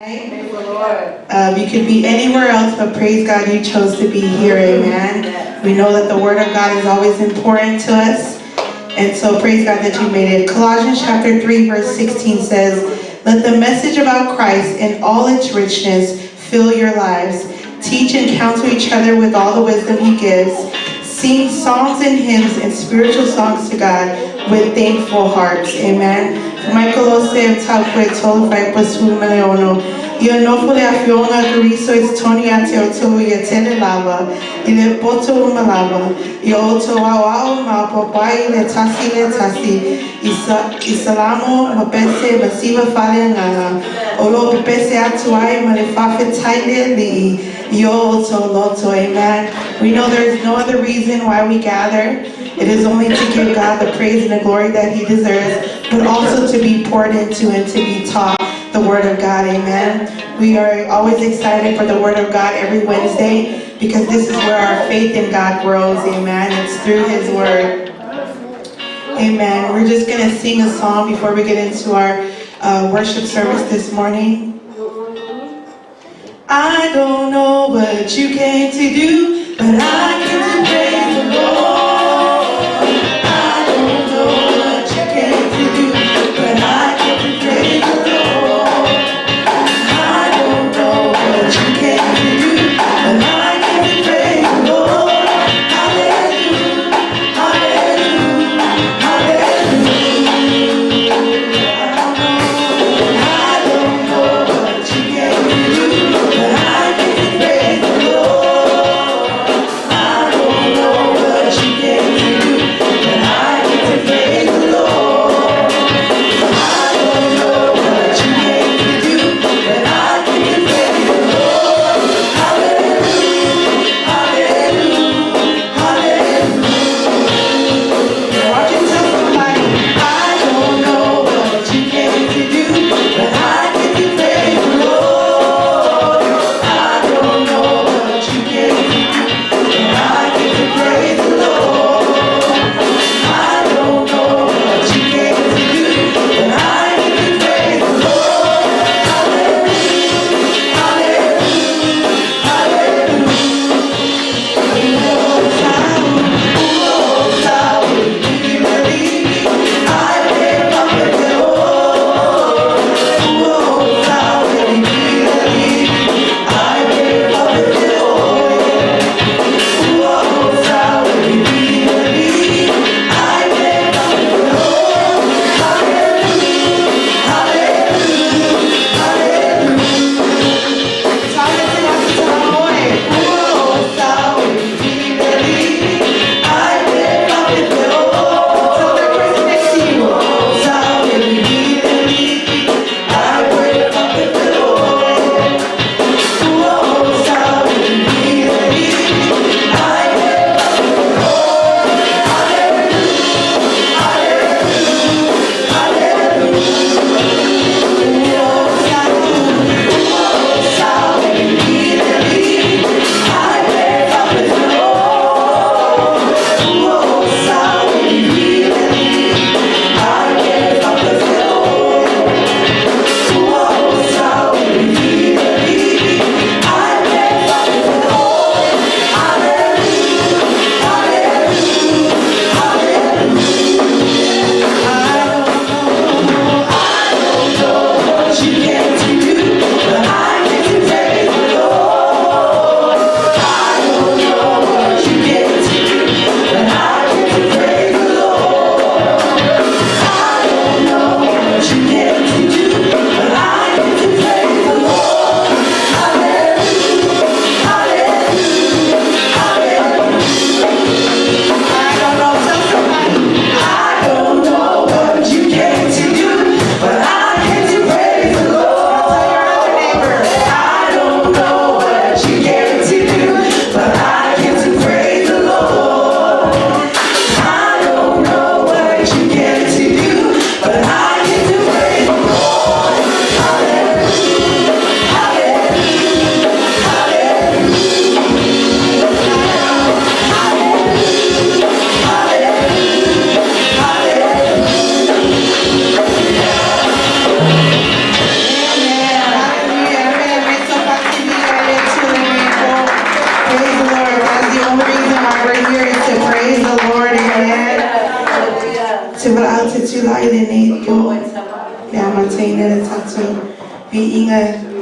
Praise the Lord. You could be anywhere else, but praise God you chose to be here, amen. We know that the Word of God is always important to us, and so praise God that you made it. Colossians chapter 3 verse 16 says, "Let the message about Christ in all its richness fill your lives. Teach and counsel each other with all the wisdom He gives. Sing songs and hymns and spiritual songs to God with thankful hearts." Amen. Michael Ose Mataupu Tolfai Pasul Maleono. Io no fole a fionga guriso is Tony ate oto ia tele lava. Ile poto malava. Io oto awao ma popai le tasi. Isalamo mapese masiva fale nganga. Olo pepese atuai malefafe taile li. Io oto loto. Amen. We know there is no other reason why we gather. It is only to give God the praise and the glory that He deserves, but also to be poured into and to be taught the Word of God. Amen. We are always excited for the Word of God every Wednesday because this is where our faith in God grows. Amen. It's through His Word. Amen. We're just going to sing a song before we get into our worship service this morning. I don't know what you came to do, but I came to praise the Lord. I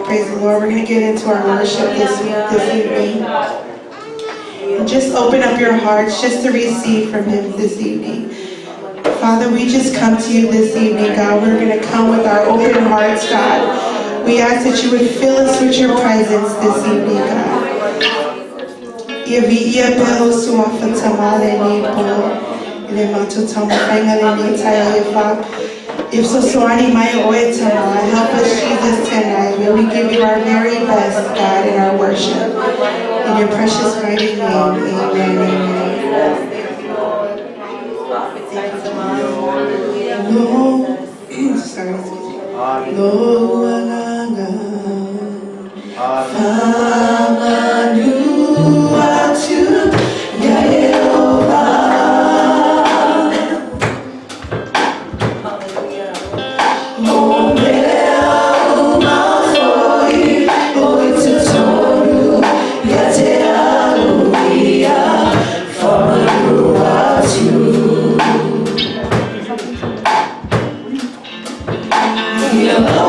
Praise the Lord. We're going to get into our worship this evening. And just open up your hearts just to receive from Him this evening. Father, we just come to you this evening, God. We're going to come with our open hearts, God. We ask that you would fill us with your presence this evening, God. If so, help us, Jesus, tonight. May we give you our very best, God, in our worship. In your precious mighty name, amen, amen. Sorry. Yeah.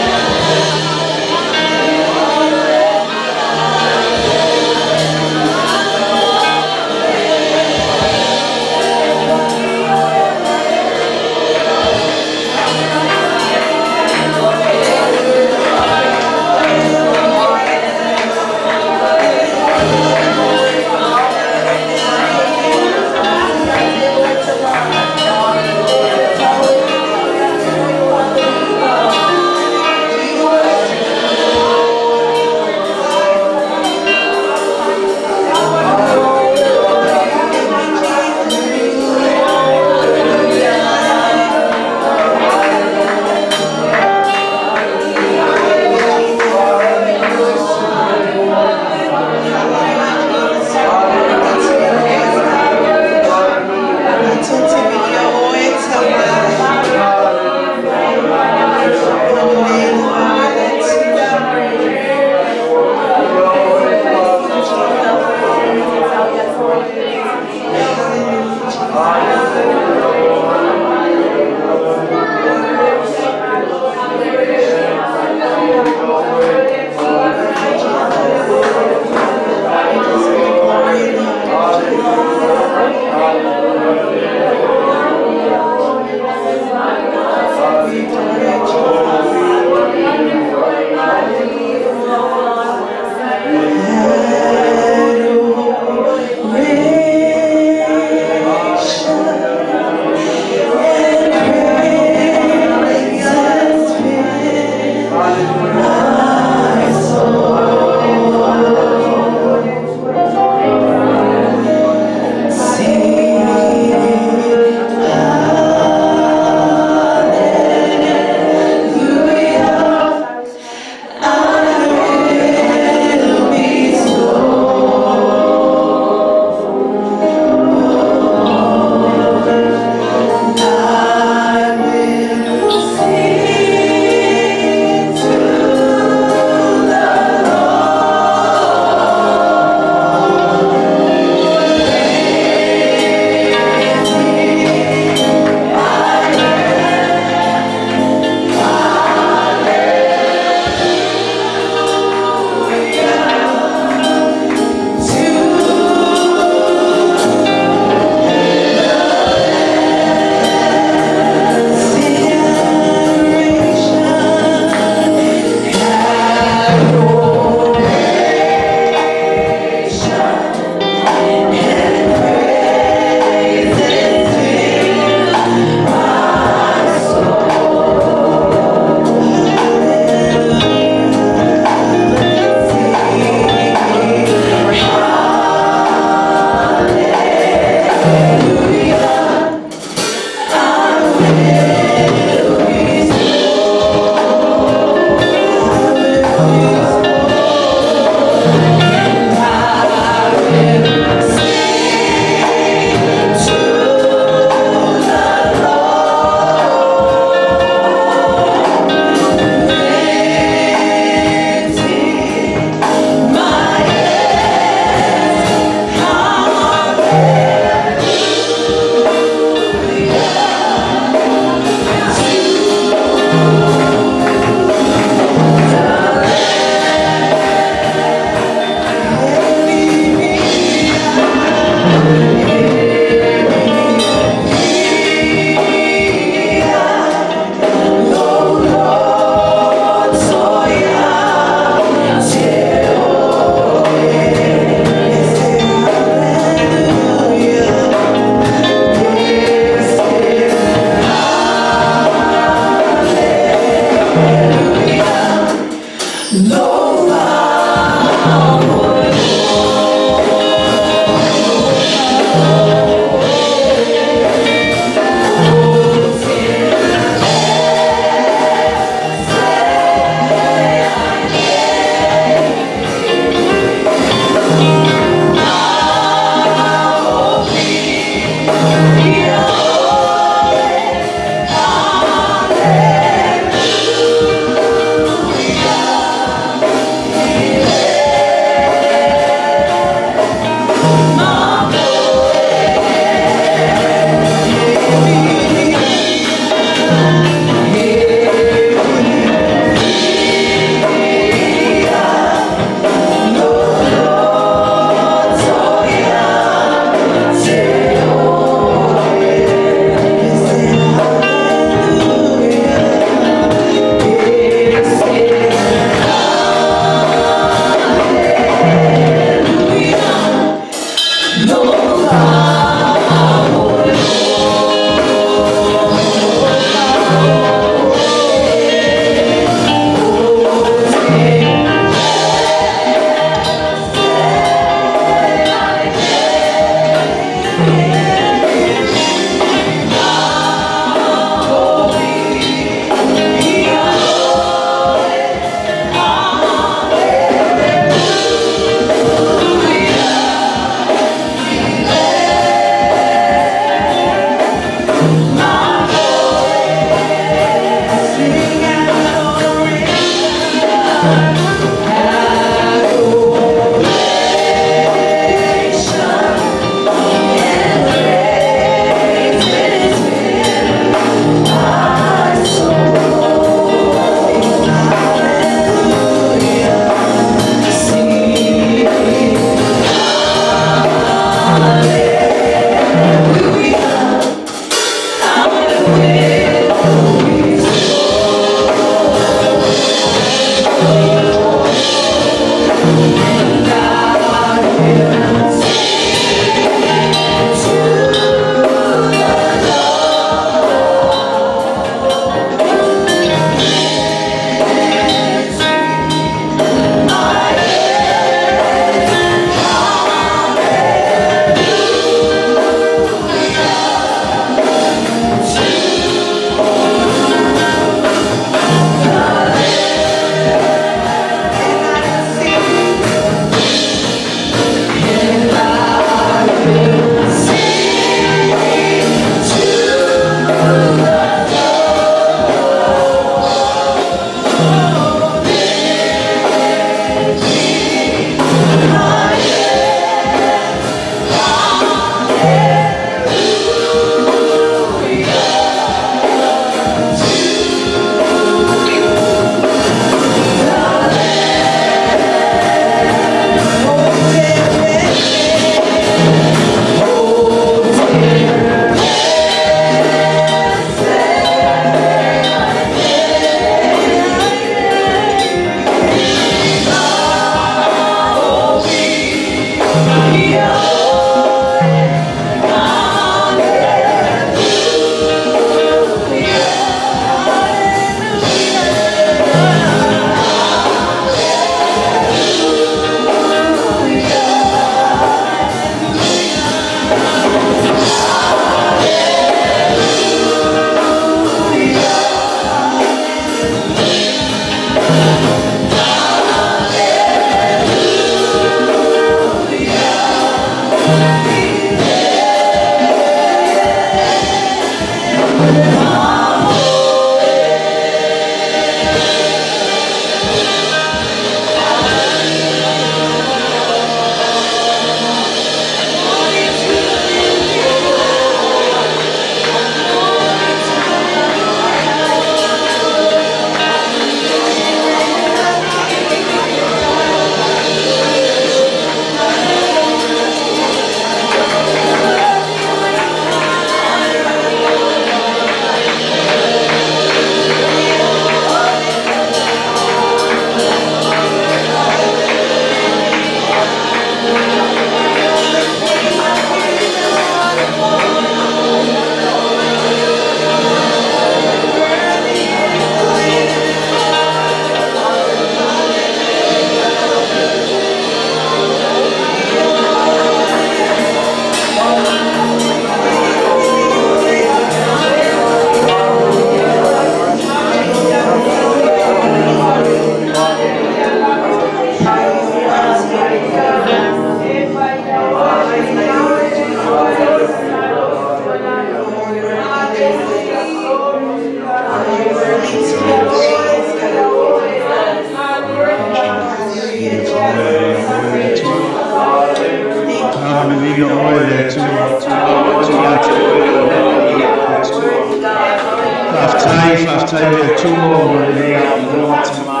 whātai le tua o le mea o loa tama.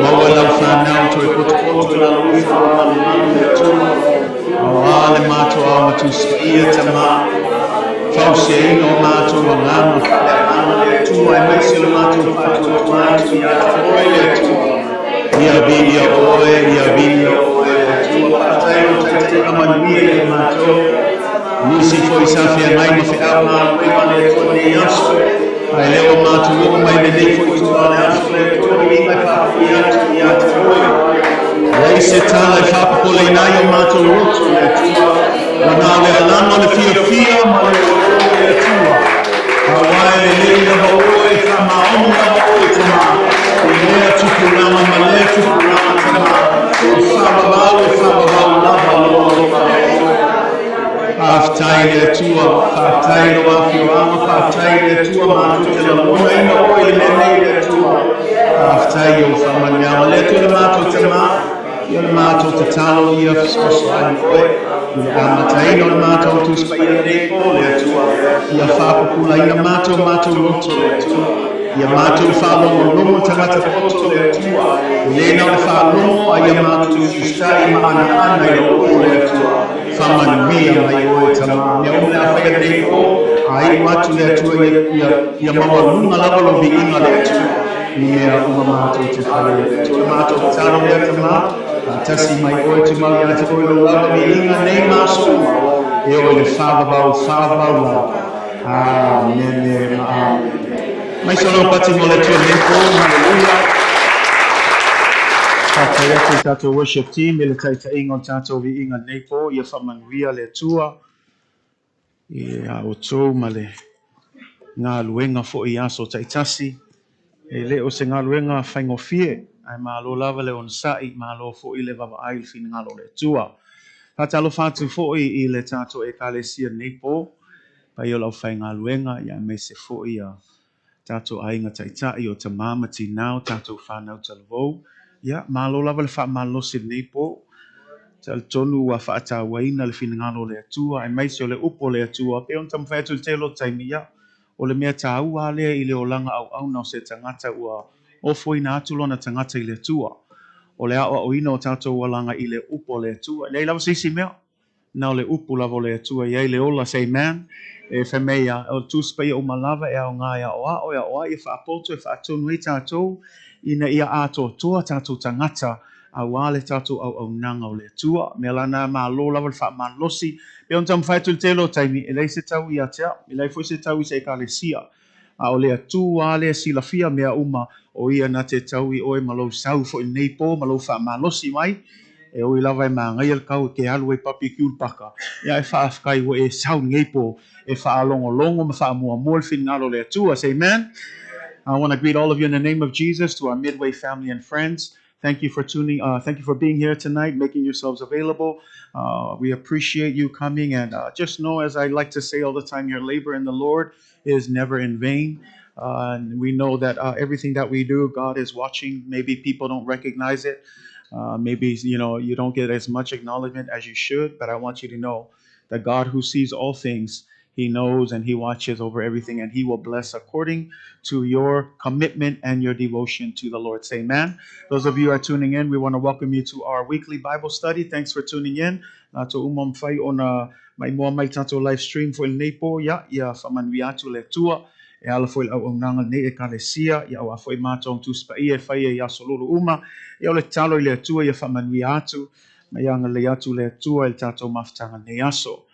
Maua lau whanau toi koto la lui wha le manu le tua. Awa le mātou au matuspa ia tama. Fausia ino mātou o ngama whale ngama le tua. E maisi le mātou whātua tuatu ia oe le tua. Ia vini oe le tua. Whātai o taitai amanuia le mātou. Nisi foi safia ngai ma fe ama le tua le aso. Ai leo mātou o mai le foi tua le aso le tua i mai whapia ia te oe. Rei se tala i whapapole nai o mātou roto le tua. Wana le alano le fia ma le tua. Hawaii le leina ba oe kama onu na ba oe tama. E lea tuku lama ma lea tuku lama tama. E whababau lava loa. Whaftai le tua, whaftai lo awhiorama, whaftai le tua mātou te la mona ina oe le nei le tua. Whaftai o whamaniawa le tua le mātou te mā, ia le mātou te talo ia whasosai oe. Ia amataina le mātou tuspa ia nei po le tua. Ia whapapula ina mātou roto le tua. Ia mātou whalongo tangata roto le tua. Lena le whalongo a ia mātou tustai maana ana i o le tua. Whamani mia mai oe tama. Mea umle a whaia nei po. Ai watu le tua ia maua lunga lava lo vi inga le tua. Mea uma mātou te whaia le tua. Mātou tano lea tama. Tasi mai oe te mau ia te oe lo lava vi inga nei maso. E oe le whababau lava. Amen. Mai sono pati mo le tua nepo. Hallelujah. Tātou atu tātou worship team, ele taita ingo tātou vi inga nepo, ia whamanuia le tua, ia o tō ma le ngā luenga fo i aso taitasi, e le o se ngā luenga whaingofie, ai mālo lava le on sai, mālo fo i le vava ail Finagalo le tua. Tātalo whātu fo i le tātou e kālesia nepo, pai o lau whai ngā luenga, ia me se fo i a tātou ainga taitai o ta māmati nao, tātou whanau talavou. Ia, mālo lava le wha mālosi nepo, Talitonu wa Faitau le Finagalo le Atua, e maisi o le upo le Atua, pe on tam whaetu te lo taimia, o le mea tāua lea i le olanga au na o se tangata ua ofo ina atu lona tangata i le Atua. O le awa o ina o tātou walanga i le upo le Atua. Lei lava sisi mea, na o le upo lava le Atua, iai le ola say man, e whamea, o tūspa ia o malava e au ngā ia oa, i whaapoto, e whaatonu i tātou, ina ia ato toa tātou tangata, a wale tātou au nanga o le tua, me lana ma lo lava le wha man losi, pe on tam whaitu te lo taimi, e lei se tau i atea, e lei foi se tau i se ekalesia, a o le atu wale sila fia mea uma, o ia na te tau i oe malo sau fo i neipo, malo wha man losi mai, e o i lava e maa ngai al kau ke alu e papi kiul paka, ia e wha afkai wo e sau ngeipo, e wha longo ma wha mua mua Finagalo le atua, say amen. I want to greet all of you in the name of Jesus, to our Midway family and friends. Thank you for tuning. Thank you for being here tonight, making yourselves available. We appreciate you coming, and just know, as I like to say all the time, your labor in the Lord is never in vain. And we know that everything that we do, God is watching. Maybe people don't recognize it. Maybe you don't get as much acknowledgement as you should. But I want you to know that God, who sees all things, He knows and He watches over everything, and He will bless according to your commitment and your devotion to the Lord. Say amen. Those of you who are tuning in, we want to welcome you to our weekly Bible study. Thanks for tuning in. To umam fai ona mai moa mai tato live stream for il nepo ya whamanwiatu le tua e ala foi au nanga ne e kalesia ya au foi mātou tu spa e fai ya solulu uma e ole talo i le tua ya whamanwiatu mai anga le atu le tua il tato maftanga ne aso.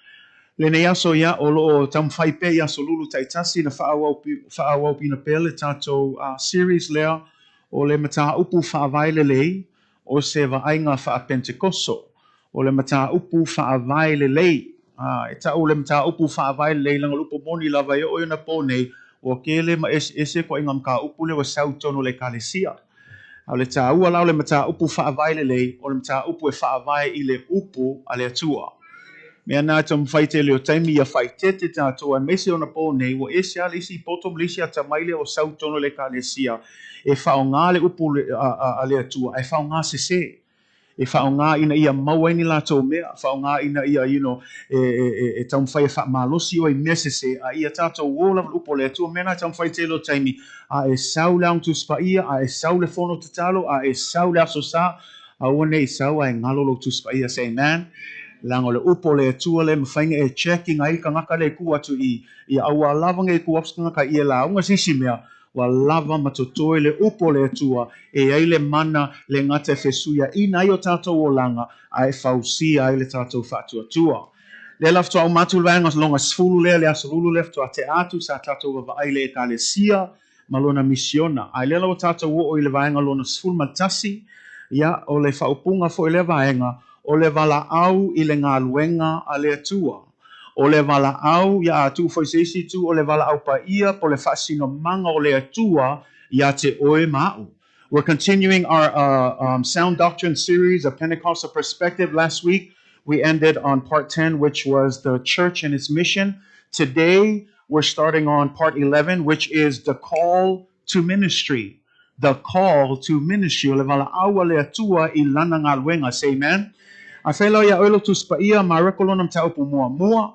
Le ne aso ia o loo tam whai pe ia solulu taitasi na whaawau pina pele tātou series lea o le Mataupu whaavaile lei o se Vaaiga wha Pentecostal o le Mataupu whaavaile lei. E tau le Mataupu whaavaile lei langa lupo moni lava e o na pōnei o kele ma ese ko inga mka upu le wa sautono le kalesia. Au le tāua lau le Mataupu whaavaile lei o le Mataupu e whaavai i le upu a le atua. Mea nā tam whaite leo taimi ia whaitete tātou a mese ona pōnei o ese a lisi potom lisi a tamaile o sautono le kalesia e whao ngā le upu a le atua e whao ngā sese E whaonga ina ia maua ni lato mea, whaonga ina ia, e taumwhai e whaamalosi o e mesese, a ia tato wola upo le atua mena taumwhai telo taimi, a e sau le angtu spaia, a e sau le fono tatalo, a e sau le aso sa, a wane i sau a e ngalolo tu spaia, say amen. Lango le upo le atua le mawhainga e checking ai ka ngaka le ku atu i aua lavanga e ku apskanga ka ia la unga sisi mea, wa lava matotoe le upo le atua e ai le mana le ngata fesuia ina i o tātou o langa a e fausia ai le tātou whātua tua. Le lafto au matu vanga longa sfulu le asalulu lefto a te atu sa tātou wa ai le e kalesia malona misiona. Ai le lau tātou o i le vanga lona sfulu matasi ia o le whaupunga fo i le vanga o le Valaau i le Galuega a le Atua. O le Valaau ia atu foi seisi tu o le Valaau pa ia po le fasino manga o le Atua ia te oe mau. We're continuing our Sound Doctrine series, a Pentecostal perspective. Last week we ended on part 10, which was the church and its mission. Today we're starting on part 11, which is the call to ministry. The call to ministry. O le Valaau a le Atua i lana Galuega. Say amen. A whelo ia oilo tu spaia Mareko lona Mataupu mua.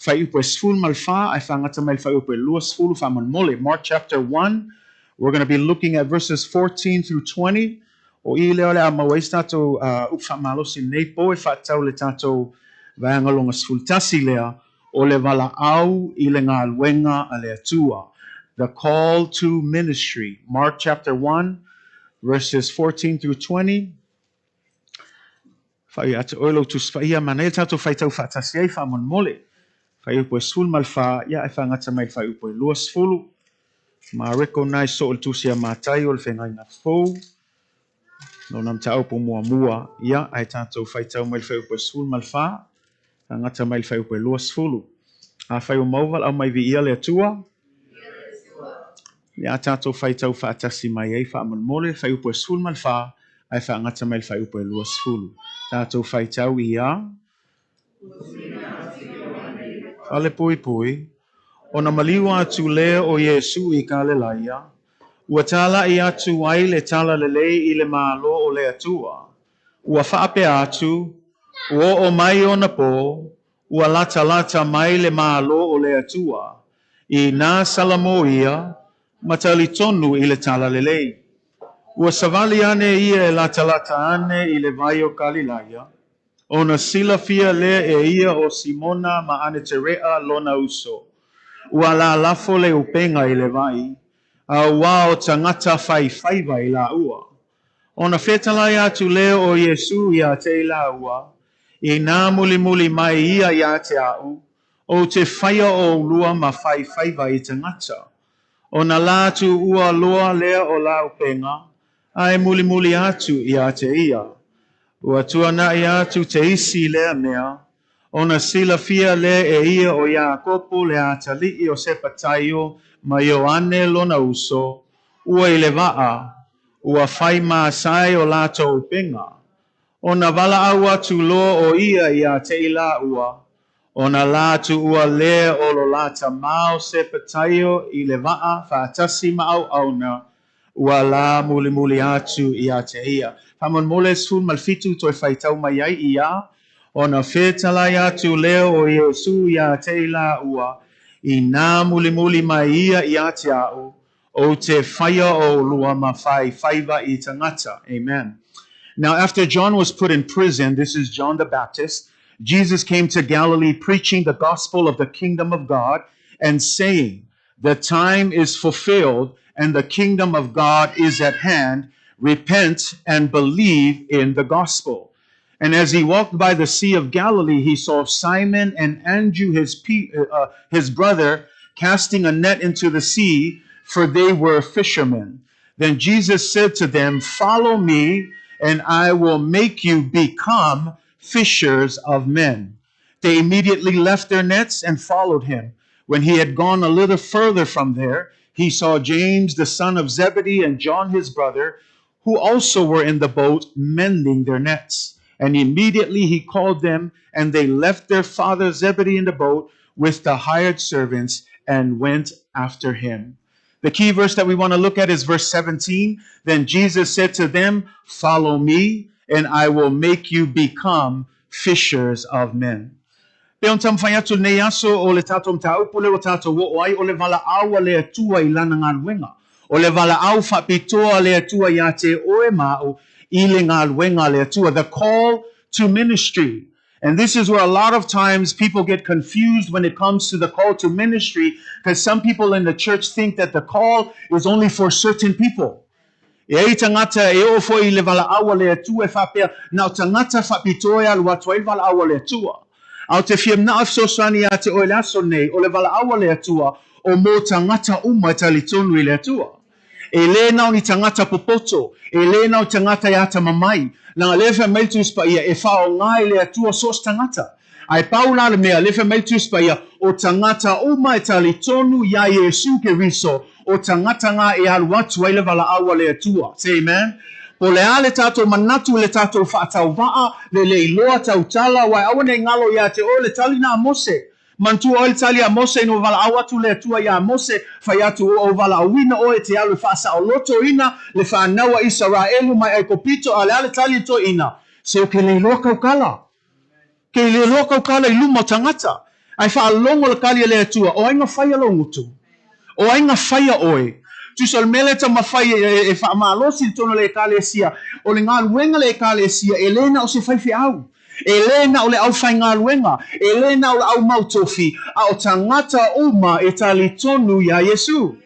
Whai upo e sful malfa, ai whangata mai whai upo e lua sfulu whaman mole. Mark chapter 1, we're going to be looking at verses 14 through 20. O I leo le a mawais tato upfa malosi neipo e whatau le tato vaanga longa sful tasi lea o le Valaau I le Galuega a le Atua. The call to ministry. Mark chapter 1, verses 14 through 20. Fai atu oilo tu spaia mana tato faitau fatasi ai fa mon mole. Fai upo sul malfa ia e fangata mai fai upo luas fulu. Mareko nai so o tusi a matai o le fengai na fou. No nam ta upo mua ia ai tato faitau mai fai upo sul malfa. Fangata mai fai upo luas fulu. A fai o mauval au mai vi ia le atua. Ia tato faitau fatasi mai ai fa mon mole fai upo sul malfa. Ai whaangata mai whai upo e luas fulu. Tātou whaitau ia. Ale pui. O na maliwa atu lea o Yesu I ka le laia. Ua tala I atu ai le tala le lei I le malo o le atua. Ua whaape atu. Ua o mai o na po. Ua lata mai le malo o le atua. I nā salamo ia. Ma Talitonu I le tala le lei. Ua savali ane ia e lata ane I le vai o Galilaya. O na sila fia le e ia o Simona ma ane terea lona uso. Ua la lafo le upenga I le vai. A ua o tangata faiva I la ua. O na fetalai atu leo o Yesu ia te la ua. I nā muli mai ia te au. O te whaia o lua ma faiva I tangata. O na la tu ua loa lea o la upenga. Ai muli atu ia te ia. Ua tuana ia atu te isi lea mea. Ona sila fia le e ia o Iakopo le atali o sepataio ma Ioane lona uso. Ua I le waa. Ua whai maasai o lato upenga. Ona Valaau atu loa o ia te ila ua. Ona latu ua le o lo lata mao sepataio I le waa whaatasi ma au na. Ua la muli atu ia te ia. Hamon mole sul malfitu toi faitau mai ai ia. Ona fetalai atu leo o Yesu ia te ila ua. I nā muli mai ia te au. O te whaia o lua ma faiva I tangata. Amen. Now after John was put in prison, this is John the Baptist, Jesus came to Galilee preaching the gospel of the kingdom of God and saying, the time is fulfilled and the kingdom of God is at hand. Repent and believe in the gospel. And as he walked by the Sea of Galilee, he saw Simon and Andrew, his brother, casting a net into the sea, for they were fishermen. Then Jesus said to them, follow me, and I will make you become fishers of men. They immediately left their nets and followed him. When he had gone a little further from there, he saw James, the son of Zebedee, and John, his brother, who also were in the boat mending their nets. And immediately he called them, and they left their father Zebedee in the boat with the hired servants and went after him. The key verse that we want to look at is verse 17. Then Jesus said to them, follow me, and I will make you become fishers of men. Peon tam fayatu ne yaso o le tato Mataupu le o tato wo ai o le Valaau le atua I lana Galuega. O le Valaau whapitoa le atua ia te oe mao I le Galuega le atua. The call to ministry. And this is where a lot of times people get confused when it comes to the call to ministry, because some people in the church think that the call is only for certain people. E ai tangata e o foi le Valaau le atua whapea, na o tangata whapitoa le watua I Valaau le atua. Au te fiam na afsosani a te oe laso nei, o le Valaau le atua, o mo tangata uma Talitonu I le atua. E le nao ni tangata popoto, e le nao tangata yata mamai, na lefa meltus pa ia e whao ngai le atua sos tangata. Ai paula le mea lefa meltus pa ia o tangata uma Talitonu ia Yesu ke riso, o tangata ngā e alu watu ai le Valaau le atua. Say amen. Po le ale tato manatu le tato Faitau waa le iloa tau tala wai awane ngalo ia te o le tali na Mose. Mantua o le tali a Mose no Valaau atu le atua ia Mose fai atu o Valaauina o e te alu whaasa o loto ina le whanawa Israelu mai ai kopito a le ale tali to ina. Se o ke le iloa kaukala. Ke le iloa kaukala I luma tangata. Ai wha alongo le kali le atua o ainga whai alongutu. O ainga whaia oe. Tu sol mele ta mawhai e wha maalosi tono le ekalesia. O le Galuega le ekalesia, e lena o se whaifi au. E lena o le au whai Galuega. E lena o le au mautofi. A o tangata uma e Talitonu ia Yesu.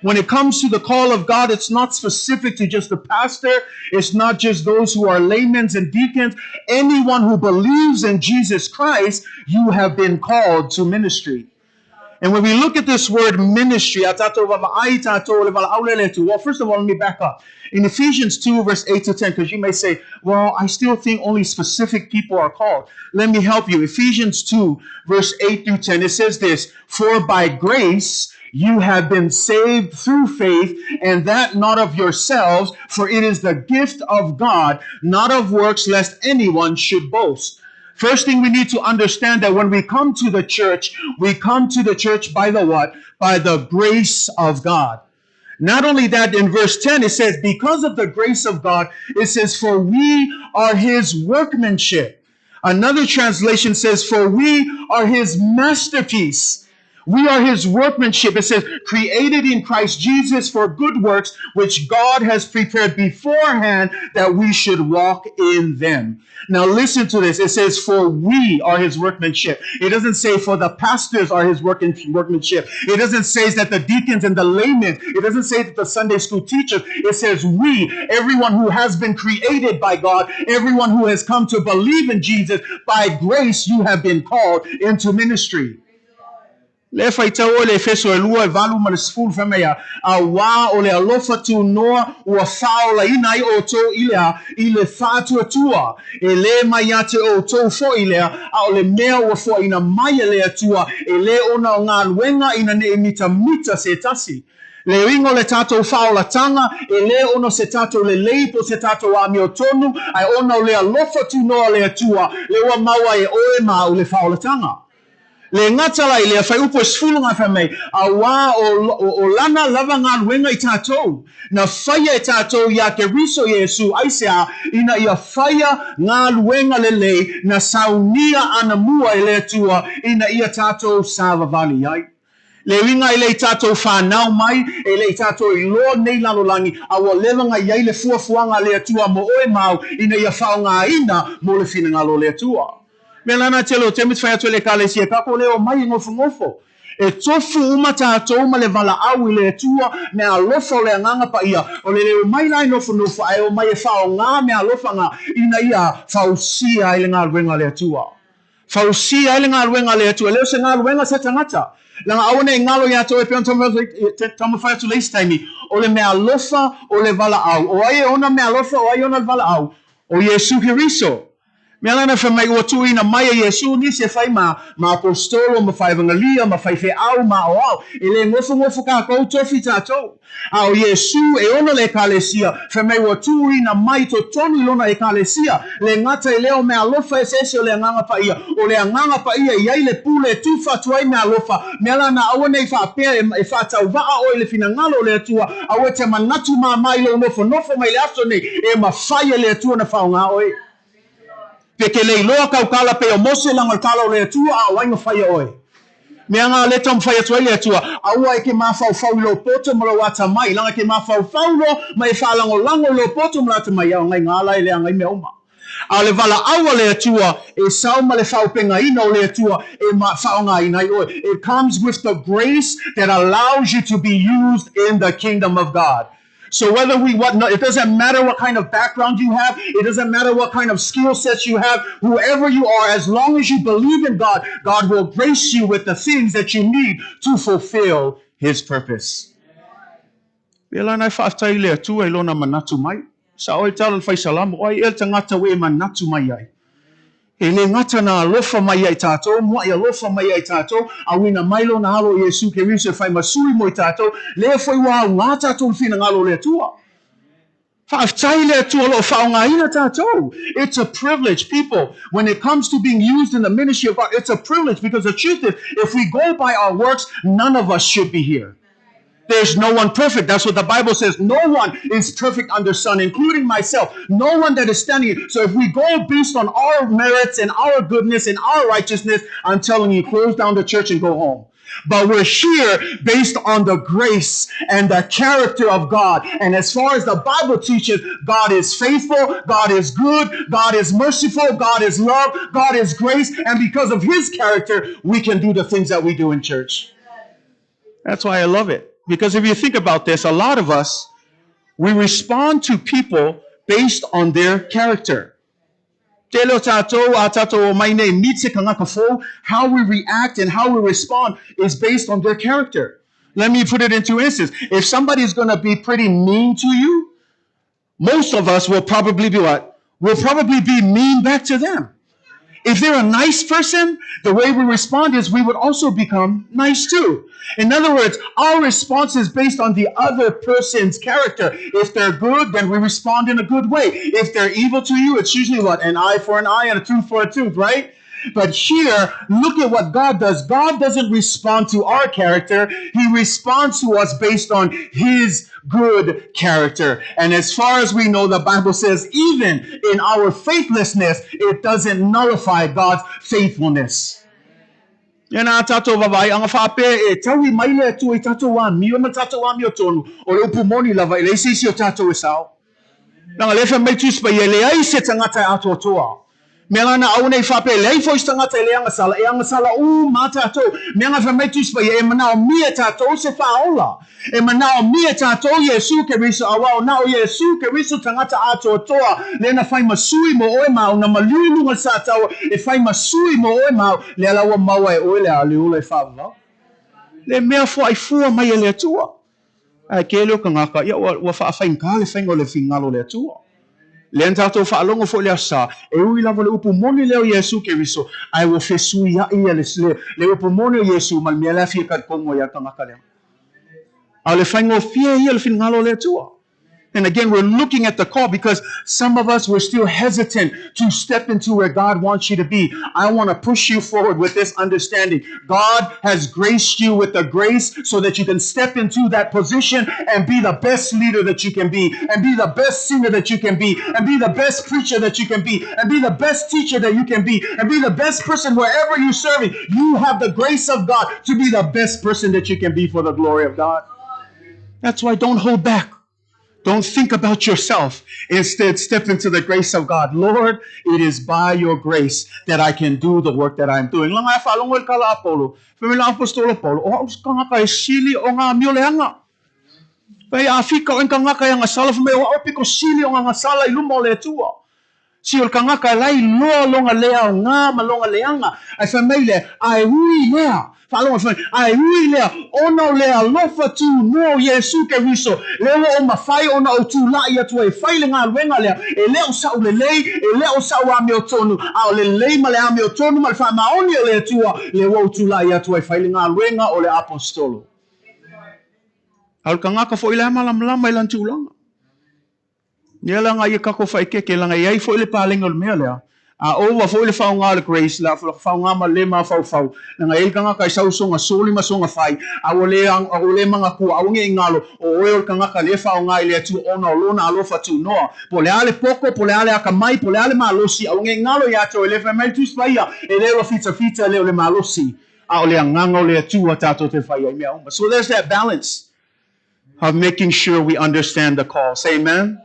When it comes to the call of God, it's not specific to just the pastor. It's not just those who are laymen and deacons. Anyone who believes in Jesus Christ, you have been called to ministry. And when we look at this word ministry, well, first of all, let me back up. In Ephesians 2, verse 8 to 10, because you may say, well, I still think only specific people are called. Let me help you. Ephesians 2, verse 8 through 10, it says this, for by grace you have been saved through faith, and that not of yourselves, for it is the gift of God, not of works, lest anyone should boast. First thing we need to understand that when we come to the church by the what? By the grace of God. Not only that, in verse 10, it says, because of the grace of God, it says, for we are his workmanship. Another translation says, for we are his masterpiece. We are his workmanship. It says, created in Christ Jesus for good works, which God has prepared beforehand that we should walk in them. Now listen to this. It says, for we are his workmanship. It doesn't say for the pastors are his workmanship. It doesn't say that the deacons and the laymen. It doesn't say that the Sunday school teachers. It says we, everyone who has been created by God, everyone who has come to believe in Jesus, by grace you have been called into ministry. Le Faitau le Efeso e lua e valu ma le sefulu whamea a wā o le alofa tu noa ua whao la ina I o tō ilea I le whātua tua e le mai ate o tō fo ilea a o le mea ua fo ina mai e le atua e le ona o Galuega ina ne mita se tasi. Le ringo le tātou whao la tanga e le ono se tātou le leipo se tātou a mio tonu ai ona o le alofa tu noa le atua le ua maua e oe ma o le whao la tanga. Le ngatala I le fai upo sfulu ngā whamei a wā o lana lava Galuega I tātou na whaia e tātou ia ke riso Yesu aisea ina ia whaia Galuega le lei na saunia ana mua e le atua ina ia tātou sāwa vali ai. Le winga I le tātou whanau mai e le tātou I loa nei lalolangi a wa levanga iai le fuafuanga le atua mo oe mau ina ia whao ngā ina mo le Finagalo le atua. Me lana telo te mit whaiatu le kalesia kako leo mai ngofo. E tofu uma tātou ma le Valaau I le atua me alofa o le anganga pa ia. O le leo mai lai nofo ai o mai e whao ngā me alofa ngā ina ia whausia I le Galuega le atua. Whausia I le Galuega le atua. Leo se Galuega se tangata. Langa awane ngalo ia to e peon tamo whaiatu le istaimi. O le me alofa o le Valaau. O ai ona me alofa o ai ona le Valaau. O Yesu Kiriso. Mialana fa mai o tu ina mai Yesu ni se fai ma apostolo ma fai evangelia ma fai Faitau ma o ele ngofo ka ko tofi tato au Yesu e ona le kalesia fa mai o tu ina mai to tonu lona e kalesia le ngata leo me alofa ese le nganga pa ia o le nganga pa ia ia le pule tu fa tuai me alofa mialana awana e fa pe e fa tau va o le finagalo le tua au te manatu ma mai lo nofo mai le aso nei e ma fai le tua na fa nga oi peke le loa kaukala pe o mose langa kala o le tua a wainga whaia oe. Mea ngā leta mwhaia tua le tua, a ua e ke mawhau lo poto mara wata mai, langa ke mawhau lo, mai whalango lango lo poto mara ta mai, au ngai ngāla e lea ngai mea uma. A le Valaau le tua, e sau ma le whaupenga ina o le tua, e ma whaonga ina oe. It comes with the grace that allows you to be used in the kingdom of God. So whether it doesn't matter what kind of background you have, it doesn't matter what kind of skill sets you have, whoever you are, as long as you believe in God, God will grace you with the things that you need to fulfill His purpose. Pela nai whaatai lea tua I lona manatu mai. Sa oi talan whai salam, oi el tangata we manatu mai ai. E le ngata na alofa mai ai tātou, mua I alofa mai ai tātou, a wina mailo na halo Yesu ke riso whai masui mo I tātou, le whai wā ngā tātou finagalo le tua. Whaaftai le tua lo whaonga ina tātou. It's a privilege, people. When it comes to being used in the ministry of God, it's a privilege because the truth is, if we go by our works, none of us should be here. There's no one perfect. That's what the Bible says. No one is perfect under sun, including myself. No one that is standing here. So if we go based on our merits and our goodness and our righteousness, I'm telling you, close down the church and go home. But we're here based on the grace and the character of God. And as far as the Bible teaches, God is faithful, God is good, God is merciful, God is love, God is grace. And because of His character, we can do the things that we do in church. That's why I love it. Because if you think about this, a lot of us, we respond to people based on their character. How we react and how we respond is based on their character. Let me put it into instance. If somebody is going to be pretty mean to you, most of us will probably be what? We'll probably be mean back to them. If they're a nice person, the way we respond is we would also become nice too. In other words, our response is based on the other person's character. If they're good, then we respond in a good way. If they're evil to you, it's usually what? An eye for an eye and a tooth for a tooth, right? But here, look at what God does. God doesn't respond to our character. He responds to us based on His good character. And as far as we know, the Bible says, even in our faithlessness, it doesn't nullify God's faithfulness. Yana tato babai ang fape e tawi maile tu e tato wa mi o tato wa mi o tonu o le upumoni lava ile sisi o tato e sao. Nang lefa mai tus pa ile ai se tangata ato toa. Melana au nei fape le fo tangata ile anga sala mata to menga fa mai tus pa e mana o mi tato se faola. E mana o mi tato Yesu ke riso awa na o Yesu ke riso tangata ato toa le na fai masui mo o ma na malulu nga sa tau e fai masui mo o ma le ala wa mawa e o le ali o le fa le mea fo ai fu mai le tua ai ke lo ka ngaka ya wa fa fai ka le fai le Finagalo le tua le tato fa longo fo le asa e ui lava le upu moni le o Yesu ke riso ai wo fe sui ya ia le upu moni o Yesu mal me la fi ka kongo ya ka ngaka le ale fai ngo fie ia le Finagalo le tua. And again, we're looking at the call because some of us were still hesitant to step into where God wants you to be. I want to push you forward with this understanding. God has graced you with the grace so that you can step into that position and be the best leader that you can be, and be the best singer that you can be, and be the best preacher that you can be, and be the best teacher that you can be, and be the best person wherever you're serving. You have the grace of God to be the best person that you can be for the glory of God. That's why don't hold back. Don't think about yourself. Instead, step into the grace of God. Lord, it is by your grace that I can do the work that I'm doing. Lang ay falong wel kala Apollo. Pamila apostolo Paulo. O kanga kay sili o nga miolehanga. Kaya afika o kanga kay nga sala fme o piko sili o nga sala ilumo le tua. Si ol kangaka lai loa longa lea ngā malonga leanga. Ai whamei lea, ai hui lea. Whalonga whamei, ai hui lea. Ono lea lofa tu no Yesu ke riso. Lewa o mawhai ona o tu lai atua e whaile ngā ruenga lea. E leo sau le lei, e leo sau ame o tonu. A o le lei ma le ame o tonu, ma le wha maoni o le atua. Lewa o tu lai atua e whaile ngā ruenga o le apostolo. Al kangaka fo ila malama ilan tūlanga. Nia langa ia kako whaikeke langa iai fo ile pālenga o le mea lea. A owa fo ile whaunga le grace la whaunga ma le ma whau. Langa ia kangaka i sausonga soli ma songa whai. A o le manga kua aunge ingalo o oe kangaka le whaunga i le atu ona o lona alofa tu noa. Po le ale poko, po le ale akamai, po le ale malosi. Aunge ingalo i ato e le whamai tu spaia. E leo fita leo le malosi. A o le anganga o le atu a tato te whaia i mea umba. So there's that balance of making sure we understand the call. Say amen.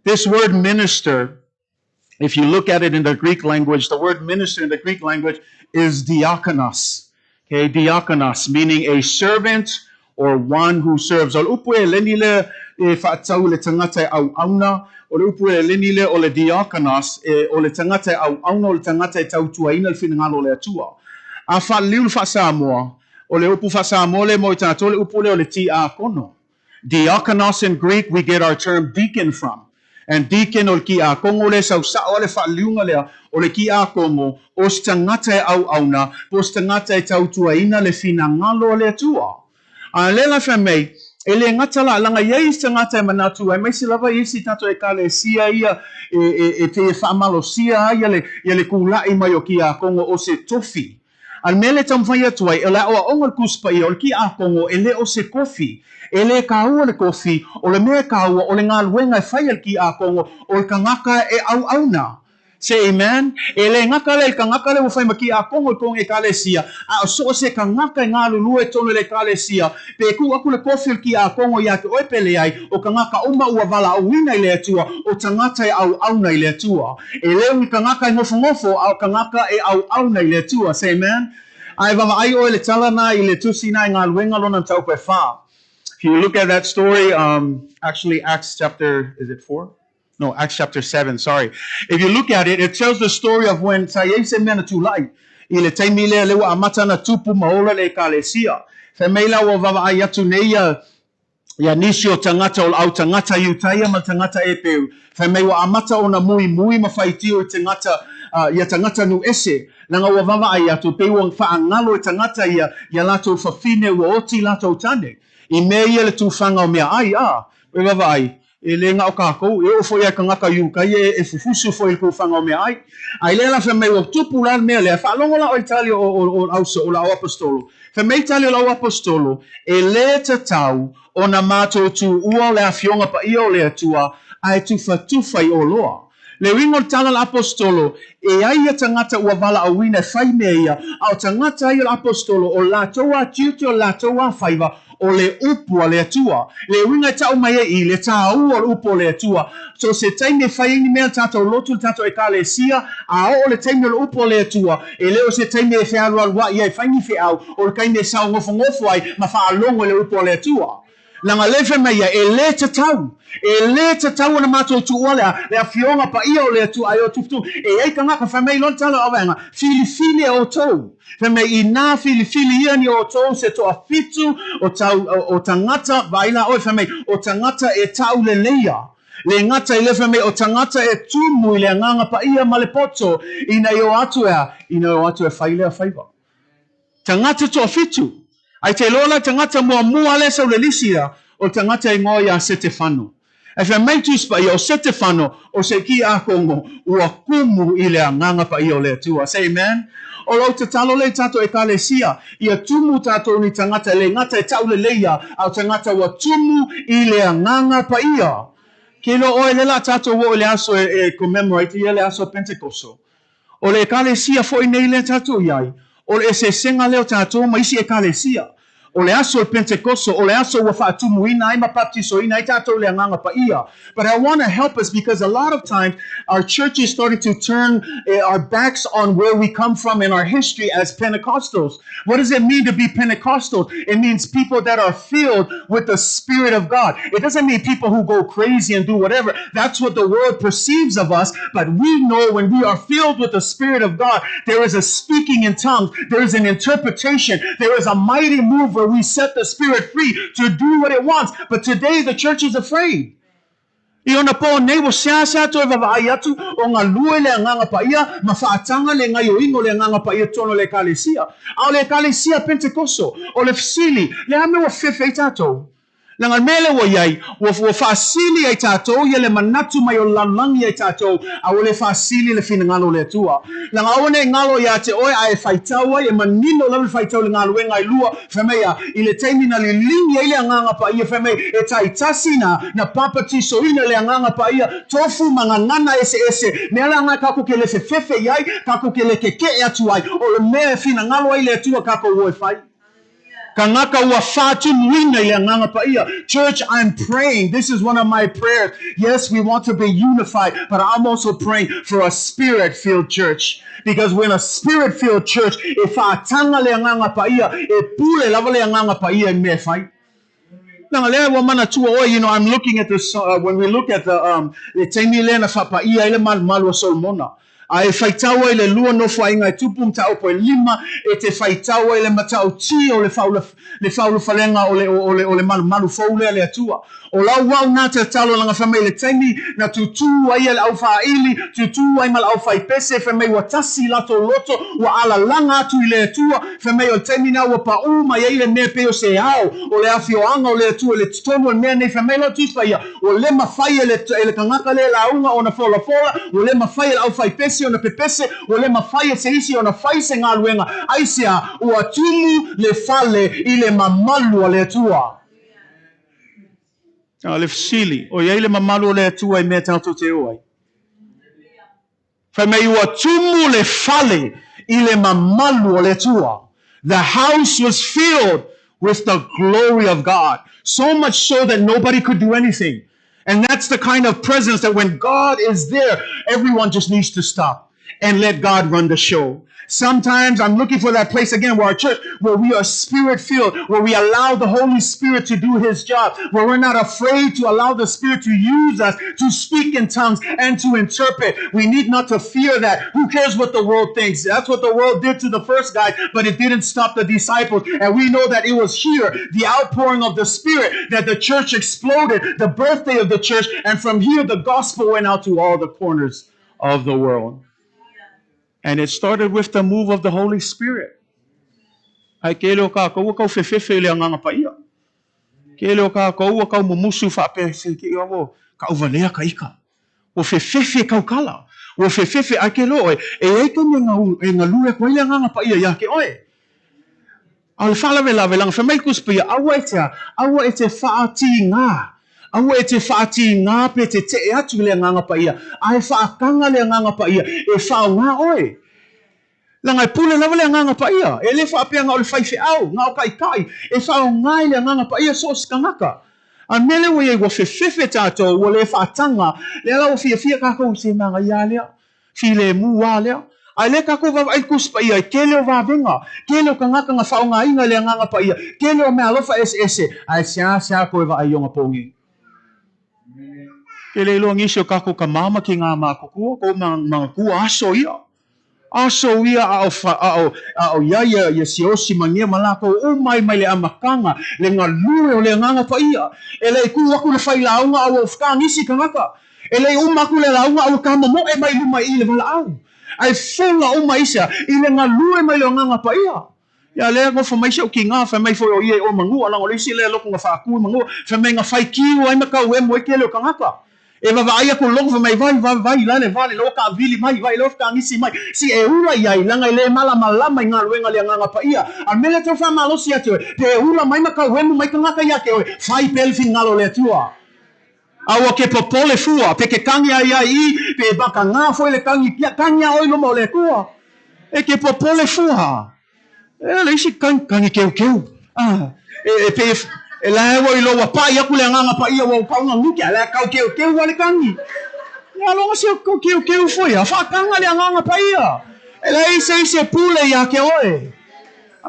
This word minister, if you look at it in the Greek language, the word minister in the Greek language is diakonos. Okay, diakonos, meaning a servant or one who serves. O le upu e lenile e whaatau le tangata au auna, o le upu e lenile o le diakonos, o le tangata au auna, o le tangata Tautuaina le Finagalo le Atua. A whaaliu le whaasamoa, o le upu whaasamoa le mo i tātou le upu le o le diakono. Diakonos in Greek, we get our term deacon from. And deacon o ki a kongo le sau sa o le whaaliunga lea o le ki a kongo o stangata e au auna po stangata e Tautuaina le Finagalo le Atua. A lela whamei, e le ngata la langa iei stangata e manatu e meisi lava isi tato e ka le sia ia e te whamalo sia ia le kulai mai o ki a kongo o se tofi. Al mele tamwhai atuai, e la oa ongal kuspa i o le ki a kongo e le o se kofi. E le kaua le kofi, o le mea kaua, o le ngā luenga e whai al ki a kongo, o le kangaka e au auna. Say amen. E le ngaka le kangaka le whai maki a kongo e kale sia. A o so se kangaka e ngā lulu e tonu le kale sia. Pe ku aku le kofi al ki a kongo i ake oepele ai, o kangaka uma ua Valaau i le atua, o tangata e au auna i le atua. E leo i kangaka e ngofo, au kangaka e au auna i le atua. Say amen. Ai vava ai o le talana i le Tusi na i ngā luenga lona taupe wha. If you look at that story, actually Acts chapter, is it 4? No, Acts chapter 7, sorry. If you look at it, it tells the story of when Taiese mena tulai. I le taimile lewa amata na tupu maola le kalesia. Femeila wa vava ai atu neia ya nisi o tangata o au tangata iutaia ma tangata e peu. Femewa amata o na mui ma whaitio i tangata ia tangata nu ese. Nanga wa vava ai atu peiwa whaangalo i tangata ia lato whawhine wa oti lato tane. I mea ia le tūwhanga o mea ai, we wawa ai, e le ngā o kākou, e o fo ia ka ngaka iu, ka ia e fufusu fo i tūwhanga o mea ai. Ai le la whamei o tupu la mea lea, whaalongo la o itali o ausa, o la o apostolo. Whamei itali o la o apostolo, e le te tau o na mātou tu ua le awhionga pa ia o le atua, ai tuwhai o loa. Le ringo tala l'apostolo, e ai tangata ua Valaau ina whai mea ia, au tangata ai l'apostolo o la toa tiuti o la toa whaiva, o le upu a le atua. Le winga tau mai i le tau o le upu o le atua. So se taime whai ni mea tato lotu tato e ka le sia, a o le taime o le upu o le atua. E leo se taime e whea rua ia e whaingi whiau, o le kaime sao ngofo ai, ma wha alongo le upu o le atua. Langa lewe mai e le te tau. E le te tau na mātou tu oalea, le a whionga pa ia o le atua ai o tuftu. E ei ka ngaka whamei lon tala o wenga, fili o tau. Whamei i nā fili ia ni o tau se toa fitu o tangata, vaila oi whamei, o tangata e tau le leia. Le ngata i le whamei o tangata e tumu i le nganga pa ia ma le poto, ina i o atu e whailea whaiva. Tangata toa fitu. Ai te lola tangata mua le sau le lisia o tangata i ngoa ia Setefano. E wha mai tuspa i o Setefano o se ki a kongo ua kumu i le anganga pa i o le atua. Say amen. O lau te talo le tato e ka le sia ia tumu tato ni tangata le ngata e tau le leia au tangata ua tumu i le anganga pa ia. Kilo o e lela tato wo le aso e commemorate i le aso Pentecostal. O le ka le sia fo i nei le tato iai. O le se senga leo tato ma isi e ka le sia. o le aso Pentecostal, o le aso wa faatumuina ai mapaptisoina ai tātou le anganga pa ia. But I want to help us because a lot of times our church is starting to turn our backs on where we come from in our history as Pentecostals. What does it mean to be Pentecostal? It means people that are filled with the Spirit of God. It doesn't mean people who go crazy and do whatever. That's what the world perceives of us. But we know when we are filled with the Spirit of God, there is a speaking in tongues. There is an interpretation. There is a mighty move where we set the Spirit free to do what it wants. But today the church is afraid. Iona po nebo siasa to Vaaiga atu o nga lue le nganga pa ia mafaatanga le ngayo ingo le nganga pa ia tono le kalesia au le kalesia Pentecostal o le fasili le ame wa fefe tato Langa mele wo yai wo fasili ai tato ye le manatu mai o lanlangi ai tato a le fasili le finagalo le tua langa one ngalo ya te oi ai faitau e manino le faitau le ngalo ngai lua femea ile taimina le lingi ile nganga pa ia feme e tai tasina na papa tiso ina le nganga pa ia tofu mangangana ese me ala nga kako ke le fefe yai kako ke le keke atu ai o le me finagalo ile tua kako wo fai Church, I'm praying. This is one of my prayers. Yes, we want to be unified, but I'm also praying for a spirit-filled church. Because when a spirit-filled church, if I tanga le nganga pa ia, e pule lava le nganga pa ia me fai. You know, I'm looking at this when we look at the Temilena fa ia ile malu solmona. Ai faitau ile lua no fainga tupu Mataupu lima e te faitau ile Mataupu o le faulu falenga o le malu faule le Atua o la wau na te talo langa famile temi na tutu ai le au faili tutu ai mal au fai pese famile watasi lato loto wa ala langa tu ile Atua famile temi na wa pa uma ile me pe o se au o le afio anga o le Atua le tono me ne famile tu faia o le mafai le kangaka le launga ona fola o le mafai au fai pese ona pepese o le mafai se isi ona fai se ngaluenga aisia o atumu le fale ile mamalu le Atua le fasili o ia le mamalu le Atua I me tautu te oai fa me ua tumu le fale ile mamalu le Atua. The house was filled with the glory of God, so much so that nobody could do anything. And that's the kind of presence that when God is there, everyone just needs to stop and let God run the show. Sometimes I'm looking for that place again where our church, where we are spirit-filled, where we allow the Holy Spirit to do His job, where we're not afraid to allow the Spirit to use us to speak in tongues and to interpret. We need not to fear that. Who cares what the world thinks? That's what the world did to the first guy, but it didn't stop the disciples. And we know that it was here, the outpouring of the Spirit, that the church exploded, the birthday of the church, and from here the gospel went out to all the corners of the world. And it started with the move of the Holy Spirit. Ai kelo ka ko ka fefefe le nganga pa ia. Kelo ka ko ka mumusu fa pe se ki o ka uvalea ka ika. O fefefe ka kala. O fefefe a kelo e ai ka nga lue ko le nganga pa ia ya ke oi. Al fala vela vela fa mai kus pa ia awa ete faati nga. Awa ete faati nga pe te atu le nganga pa ia. Ai fa kanga le nganga pa ia e fa nga oi. Langa pule lava le nganga pa ia. E le fa pe nga o le faife au nga o kai e fa nga le nganga pa ia so skangaka. A mele wo ye wo fefefe tato wo le fa tanga le la o fia ka ko se manga ia le fi le mu wa le. Ai le ka ko va ai kus pa ia ke le va venga ke le ka nga fa nga inga le nganga pa ia ke le me alofa ese ai sia ko va ai nga pongi. Ele lo ngisho kako ka mama ki nga makuku ko mang ku aso ia au ya siosi mangia malako o mai le amakanga le ngalue o le nganga pa ia ele ku aku le fai launga au fka ngisi kangaka ele umaku le launga au kama mo e mai luma ile Valaau ai fola o maisa ile ngalue mai le nganga pa ia ya le ngo fa mai se o kinga fa mai fo o ie o mangu ala ngo le sile lo nga fa ku mangu fa mai nga fai ki o ai maka o mo ke le kangaka e Vaaiga ko long fa mai vai la le vale lo ka vili mai vai lo ka ngisi mai si e ula ia langa le mala mai nga luenga le nganga pa ia a mele to fa malo si ate te ula mai maka wemu mai kanga ya ke fai pel Finagalo le tua awa ke popole fua pe ke kanga ia I pe baka nga foi le kanga oi no mo le tua e ke popole fua e le si kanga keu If ela wo ilo wa pa ia kule nganga pa ia wo ka nga luki ala ka ke wale kangi. Ya lo se ko ke foi a fa kanga le nganga pa ia. Ela se pule ya ke oe. I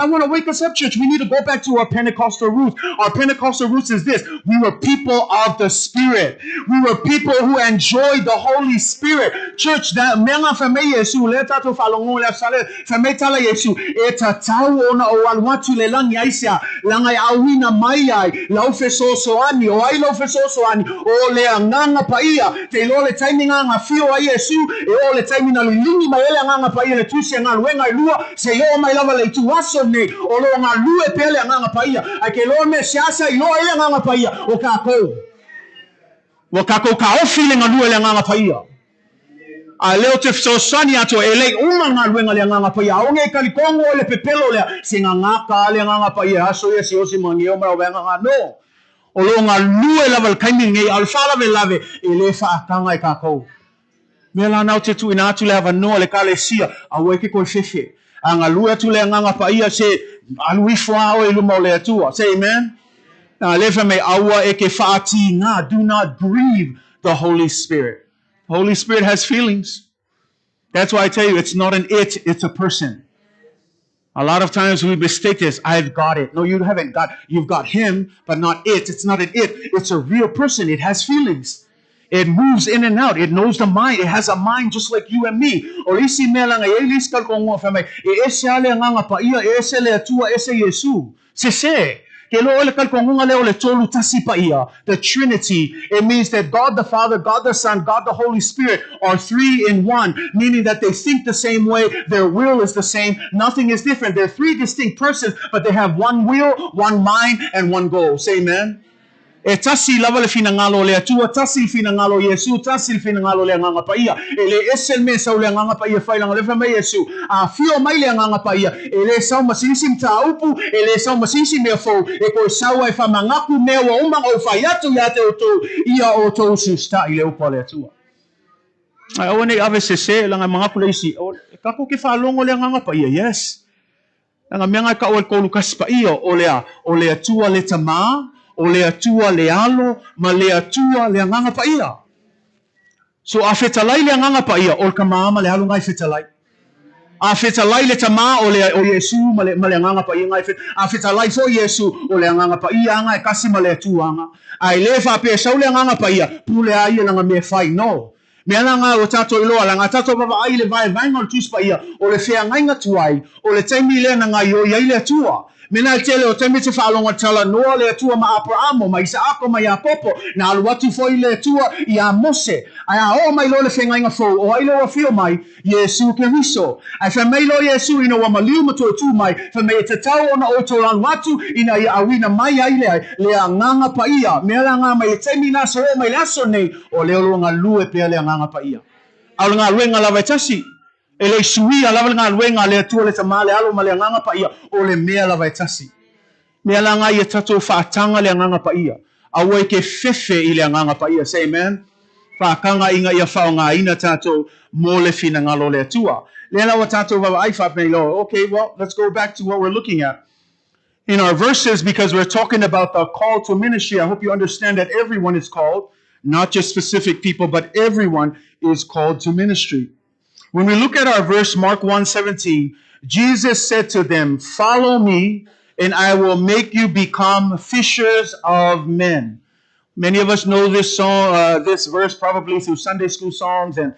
want to wake us up, church. We need to go back to our Pentecostal roots. Our Pentecostal roots is this. We were people of the Spirit. We were people who enjoyed the Holy Spirit. Church, that menga fame Yesu, leta to falongo le sale, fame tala Yesu, eta tau ona o alwatu le lang yaisia, langai awina maiai, laufe sosoani, o ai laufe sosoani, o le anganga paia, te lo le taiminga nga fio a Yesu, e o le taimina lingi maele anganga paia le tusi Galuega lua se yo mai lava le tu aso ne o lo nga lue pele nga paia ai ke lo me siasa I lo ele nga paia o ka ko ka o feeling nga lue le nga paia a leo te so sani ato ele uma nga lue nga le nga paia o nge kalikongo le pepelo le se nga ka le nga paia aso ye si o si mangi o ma nga no o lo nga lue lava le kaimi nge alfa lave ele fa kanga ka ko Mela nau te tu ina tu le ava noa le kalesia a weke ko fefe. Anga lua tu le nganga pa ia se alui fwa o ilu mo le atua. Say amen. Na lefa me awa eke faati nga. Do not grieve the Holy Spirit. The Holy Spirit has feelings. That's why I tell you it's not an it's a person. A lot of times we mistake this. I've got it. No, you haven't got. You've got him, but not it. It's not an it. It's a real person. It has feelings. It moves in and out. It knows the mind. It has a mind just like you and me. O isi mela nga elis kal kongo fame. E ese ale nga pa ia ese le atua ese Yesu. Se. Ke lo ole kal kongo nga le ole tolu tasi pa ia. The Trinity. It means that God the Father, God the Son, God the Holy Spirit are three in one, meaning that they think the same way. Their will is the same. Nothing is different. They're three distinct persons, but they have one will, one mind, and one goal. Say amen. E tasi lava le Finagalo le Atua, tasi Finagalo Yesu, tasi Finagalo le nganga paia. Ele esel me sa le nganga paia failanga le fame Yesu. A fio mai le nganga paia. Ele sa masisi Mataupu, ele sa masisi me fo. E ko sa e fa mangaku me wa umang o faiatu ya te oto ia oto susta ile upa le Atua. Ai one ave se langa mangaku le isi. Ka ko ke fa longo le nganga paia. Yes. Langa menga ka o ko lukas paia o le Atua le tama. O le atua le alo, ma le atua le nganga pa ia. So a fetalai le nganga pa ia, o ka maama le alo ngai fetalai. A fetalai le tama o Yesu, ma le nganga pa ia ngai fet. A fetalai so Yesu, o le nganga pa ia ngai kasi ma le atua nga. Ai le fa pe sau le nganga pa ia, pule ai le nga me fai no. Me ala nga o tato iloa, la nga tato baba ai le vai ngol tus pa ia, o le fea ngai ngatuai, o le taimi le na ngai o ia le atua. Mena tele o temi te whaalonga tala noa le atua ma Abrahamo, ma Isaako ma Iapopo, na alu atu foi le atua I a Mose. Ai a o mai lo le whenga inga fo, o ai lo a fio mai, Yesu ke riso. Ai wha mai lo Yesu ina wa maliu mato tu mai, wha mai te tau ona o to alu atu, ina I awina mai ai le a nganga pa ia. Mea la ngā mai temi nasa o mai laso nei, o le olo ngā lue pia le a nganga pa ia. Alu ngā luenga lawa tasi. Ele suia lava ngā luenga le atua le tamale alo ma le nganga pa ia o le mea lava e tasi. Mea la ngā ia tato whaatanga le nganga pa ia. Awa ke fefe I le nganga pa ia. Say amen. Whaakanga inga ia whao ngā ina tato mo le Finagalo le atua. Le lawa tato wawa ai whapei lo. Okay, well, let's go back to what we're looking at. In our verses, because we're talking about the call to ministry, I hope you understand that everyone is called, not just specific people, but everyone is called to ministry. When we look at our verse, Mark 1:17, Jesus said to them, "Follow me, and I will make you become fishers of men." Many of us know this song, this verse probably through Sunday school songs and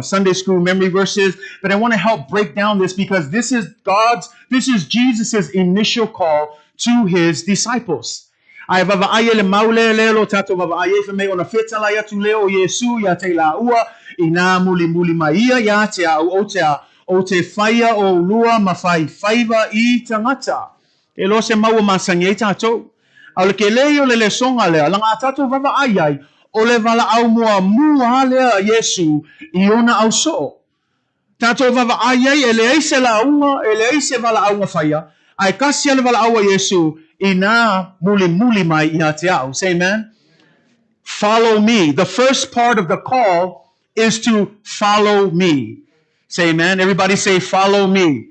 Sunday school memory verses. But I want to help break down this because this is Jesus's initial call to his disciples. Ai vava aye le maule lelo tato vava aye fe me ona fetala ya tu leo Yesu ya te la ua ina muli maia ya te o te faia o lua mafai faiva I tangata. E lo se mau masangi tato. Au le ke leo le songa lea langa tato vava aye o le vala au mua lea Yesu I ona au so. Tato vava aye ele eise la unga ele eise vala au faia. Ai kasi le vala au Yesu ina muli mai I te au. Say amen. Follow me. The first part of the call is to follow me. Say amen. Everybody say follow me.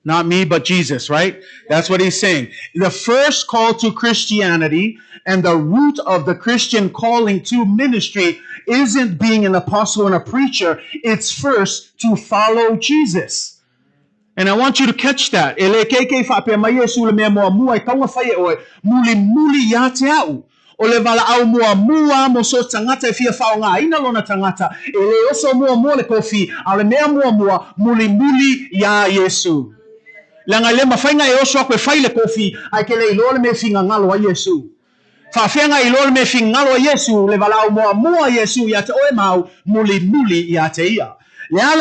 Not me, but Jesus, right? That's what he's saying. The first call to Christianity and the root of the Christian calling to ministry isn't being an apostle and a preacher. It's first to follow Jesus. And I want you to catch that. Ele keke whape mai Yesu le mea moa mua I kaunga whaia oe. Muli muli ia te au. O le Valaau mua mua mo so tangata e fia whao ngā ina lona tangata. Ele oso mua mua le kofi. A le mea mua mua muli muli ia Yesu. Langa le mawhainga e oso koe whai le kofi. Ai ke le ilo le me whinga ngalo a Yesu. Whawhenga ilo le me whinga ngalo a Yesu. Le Valaau mua mua Yesu ia te oe mau. Muli muli ia te ia. We all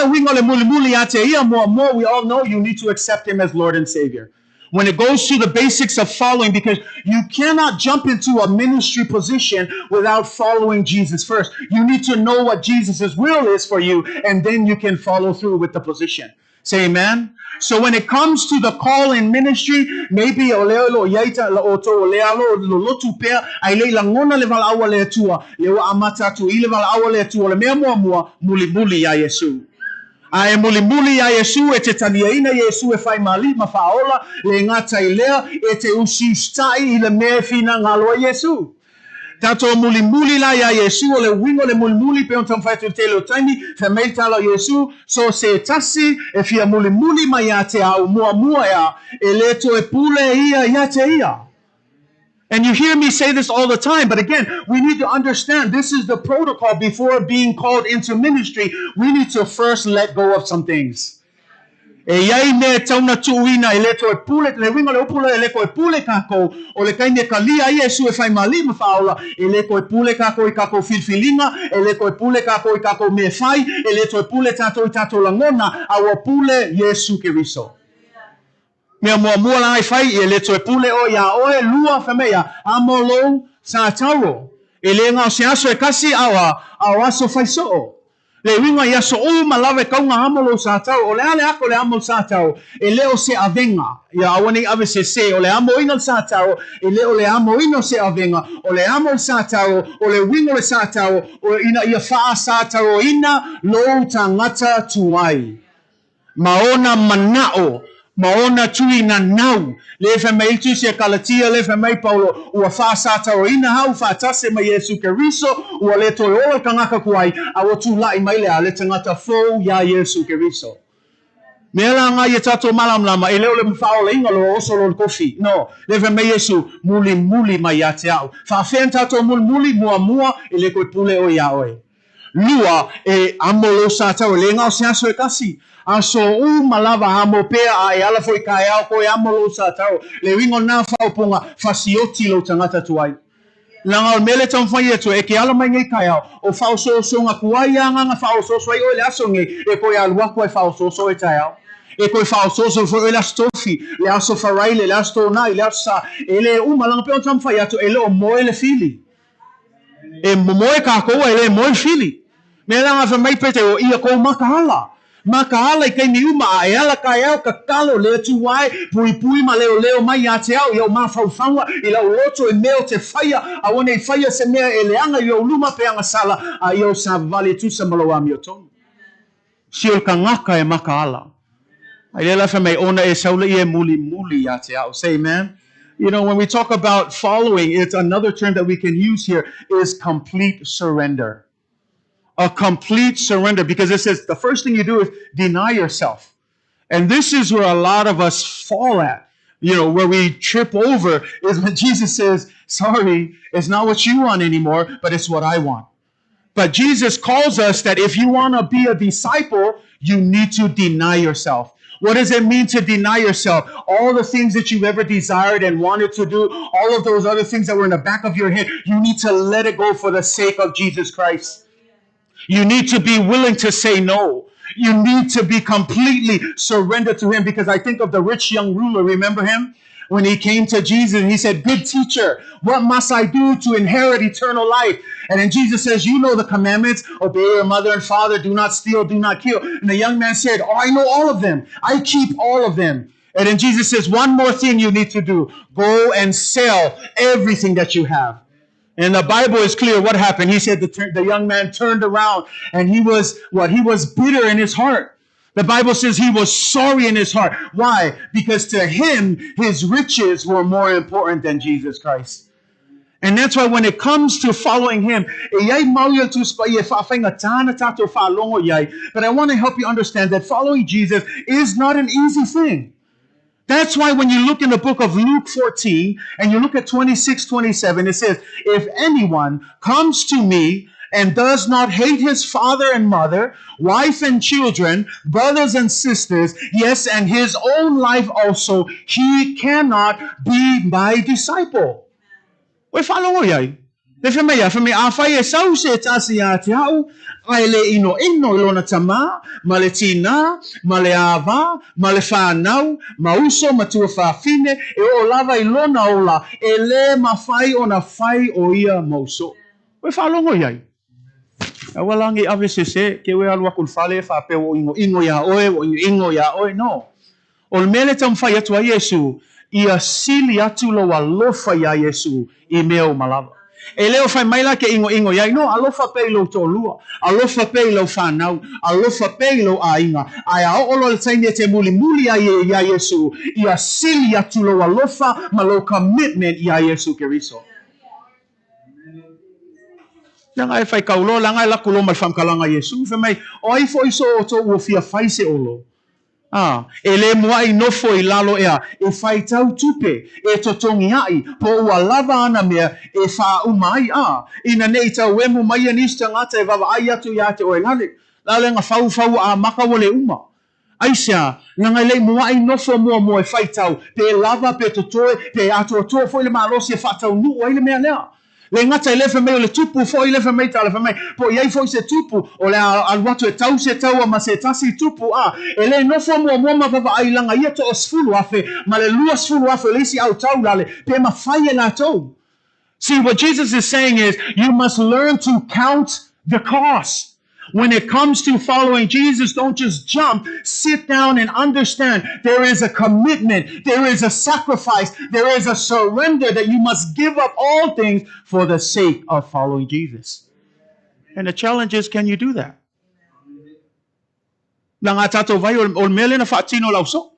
know you need to accept him as Lord and Savior. When it goes to the basics of following, because you cannot jump into a ministry position without following Jesus first. You need to know what Jesus' will is for you, and then you can follow through with the position. Say amen. So when it comes to the call in ministry, maybe o leo lo yaita lo to leo lo lotu pe ai le langona le Valaau le tua le wa amata tu ile Valaau le tua le mea mua muli muli ya Yesu. Ai muli muli ya Yesu e te taniaina Yesu e fai mali ma faola le ngata ilea e te usi stai ile mea fina ngalo Yesu. Tato muli muli la ya Yesu o le wingo le muli muli pe on tam fai te lo taimi fe meita la Yesu so se tasi e fia muli muli ma ya te au mua ya e le to e pule ia ya te ia. And you hear me say this all the time, but again, we need to understand this is the protocol before being called into ministry. We need to first let go of some things. E iai me tauna tuuina e leto e pule, le winga le upula e leko e pule kako, o le kaine kalia Yesu e fai mali ma faola, e leko e pule kako I kako filfilinga, e leko e pule kako I kako me fai, e leto e pule tato I tato langona, awa pule Yesu Keriso. Mea mua la ai fai, e leto e pule o ia oe lua whamea, amolo sa taro, e le ngau se aso e kasi awa aso fai soo. Le winga ia so o malawe kaunga amolo sa tau o le ale ako le amolo sa tau e leo se avenga ia awani ave se o le amo ino sa tau e leo le amo ino se avenga o le amo sa tau o le winga le sa tau o ina ia faa sa tau ina lo tangata tuai maona manao maona tui na nau le fe mai tu se kalatia le fe mai Paulo ua fa sa tau ina hau fa tase mai Yesu Keriso ua le toi o kangaka kuai a o tu lai mai le tangata fo ya Yesu Keriso me la nga ye tato malam lama e leo le mfao le inga lo oso lo kofi no le fe mai Yesu muli muli mai ya te au fa fen tato muli mua e le koe pule o ya oe lua e amolo sa tau le ngau se aso e kasi aso u malava amo pea ai ala foi kai au ko amolo sa tau le wingo na fa ponga fasioti lo tangata tuai langa mele tam fai to e ke ala mai ngai kai au o fa so nga kuai nga fa so i o le aso ngai e ko ya lua ko fa so e tai au e ko fa so fo le stofi le aso farai le asto nai le sa ele u malanga pe tam fai to ele o moele fili e moe ka ko ele moe fili me langa fa mai pete o ia ko makahala Makahala I kai ni uma e ala kai au ka kalo le tuai pui ma leo mai a te au yo ma faufaua I la loto e meo te faia a wane I faia se mea e leanga yo luma pe anga sala a yo sa vale tu sa malo ami o tonu. Siol ka ngaka e makahala. Ai lela fa mai ona e saula I e muli a te au. Say amen. You know, when we talk about following, it's another term that we can use here is complete surrender. A complete surrender, because it says the first thing you do is deny yourself. And this is where a lot of us fall at, you know, where we trip over is when Jesus says, sorry, it's not what you want anymore, but it's what I want. But Jesus calls us that if you want to be a disciple, you need to deny yourself. What does it mean to deny yourself? All the things that you've ever desired and wanted to do, all of those other things that were in the back of your head, you need to let it go for the sake of Jesus Christ. You need to be willing to say no. You need to be completely surrendered to him, because I think of the rich young ruler. Remember him? When he came to Jesus and he said, good teacher, what must I do to inherit eternal life? And then Jesus says, you know the commandments, obey your mother and father, do not steal, do not kill. And the young man said, oh, I know all of them. I keep all of them. And then Jesus says, one more thing you need to do. Go and sell everything that you have. And the Bible is clear what happened. He said the young man turned around and he was bitter in his heart. The Bible says he was sorry in his heart. Why? Because to him, his riches were more important than Jesus Christ. And that's why when it comes to following him, but I want to help you understand that following Jesus is not an easy thing. That's why when you look in the book of Luke 14 and you look at 26, 27, it says, if anyone comes to me and does not hate his father and mother, wife and children, brothers and sisters, yes, and his own life also, he cannot be my disciple. We follow yai. For me, afai e sau se tasi a te hau, ai le ino ilona tama, ma le tina, ma le ava, ma le whanau, ma uso, ma tua whawhine, e o lava ilona ola, e le mawhai o na whai o ia mauso. We follow yai. Awalangi avise se, ke we alua kun fale, whape o ingo ya oe, o ingo ya oe, no. O mele tam whai atua Yesu, ia sili atu lo alofa ya Yesu, I meo malava. E leo fai maila ke ingo ya no alofa pe lo tolua, alofa pe lo whanau, alofa pe lo ainga. Ai a olo le taine te muli ya Yesu, ia sili atu lo alofa, ma lo commitment ya Yesu Keriso. Nanga e fai kaulo, langa e lakulo mal whamkalanga Yesu, fe mai, o ai fo iso o to uofia faise olo. Ele mua I nofo I lalo ea, e Faitau tupe, e totongi ai, po ua lava ana mea, e wha umai, ina nei tau wemu mai anista ngata e wawa ai atu ia te oe ngale, lale nga fau a maka wale uma. Aisha, nanga le mua I nofo mua e Faitau, pe lava, pe totoe, pe ato fo ile maalosi e Faitau nu, o ile mea lea. Le ngata I lefa mei o le tupu fo I lefa mei ta lefa mei po iai fo I se tupu o le alwatu e tau se tau ma se tasi tupu e le nofo mua ma vava ai langa ia to o sfulu afe ma le lua sfulu afe le isi au tau lale pe ma whaia la tau. See, what Jesus is saying is you must learn to count the cost. When it comes to following Jesus, don't just jump. Sit down and understand there is a commitment, there is a sacrifice, there is a surrender that you must give up all things for the sake of following Jesus. And the challenge is, can you do that? Langa tato vai ol mele na faatino lauso.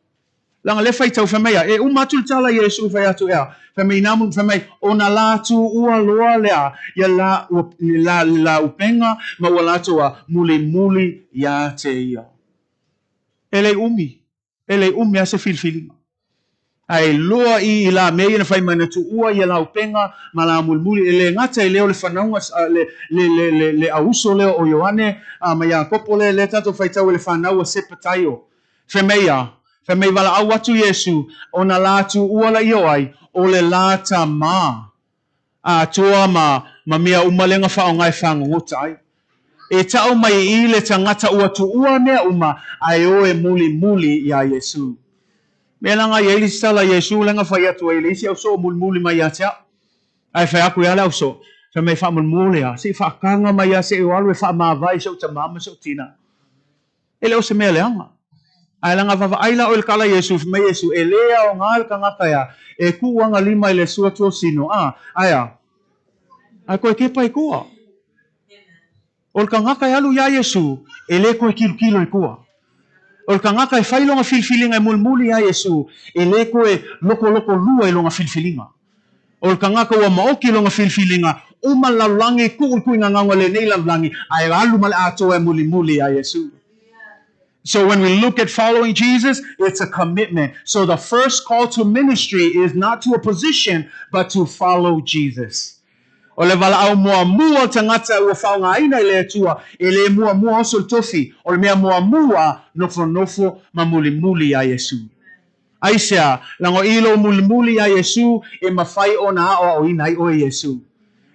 Langa le Faitau whamea, e umatul tala Yesu whai atu ea. Whamei namun whamei, o na lātu ua loa lea, ia la upenga, ma ua lātu a muli ia te ia. Ele umi a se filfilinga. Ai loa I la mea na whai mana tu ua ia la upenga, ma la muli, ele ngata I leo le whanaunga, le auso leo o Ioane, ma ia kopole le tato Faitau le whanaua se pataio. Whamea, Whamei Valaau atu Yesu, o na lātu ua la ioai, o le lāta mā. Atua ma mea umalenga whaongai whangonguta ai. E tau mai I le tangata ua tu ua mea uma, ai oe muli ia Yesu. Mea langa I eili stala Yesu, lenga whai atu eili, isi au so muli mai atea. Ai whai aku ia le au so, whamei wha muli a, si whakanga mai a se iwalu e wha mawai so ta mama so tina. Ele o se mea leanga. Ai langa vava aila o il kala Yesu me Yesu e lea o ngal ka ngaka ya e kuanga lima ile suatu sino aya ai ko ke pai ko o ka ngaka ya lu ya Yesu e le ko kilo e ko o ka ngaka e failo nga filfilinga e mulmuli ya Yesu e le ko e loko lua e longa filfilinga o ka ngaka wa maoki longa filfilinga uma lalangi ku nga ngangole nei lalangi ai alu mal ato e muli ya Yesu. So when we look at following Jesus, it's a commitment. So the first call to ministry is not to a position, but to follow Jesus. O le Valaau mua tangata ua whaonga ile atua, ele mua oso tofi, o le mea mua nofo ma muli a Yesu. Aisea, lango ilo muli a Yesu, e mawhai o na o ina o Yesu.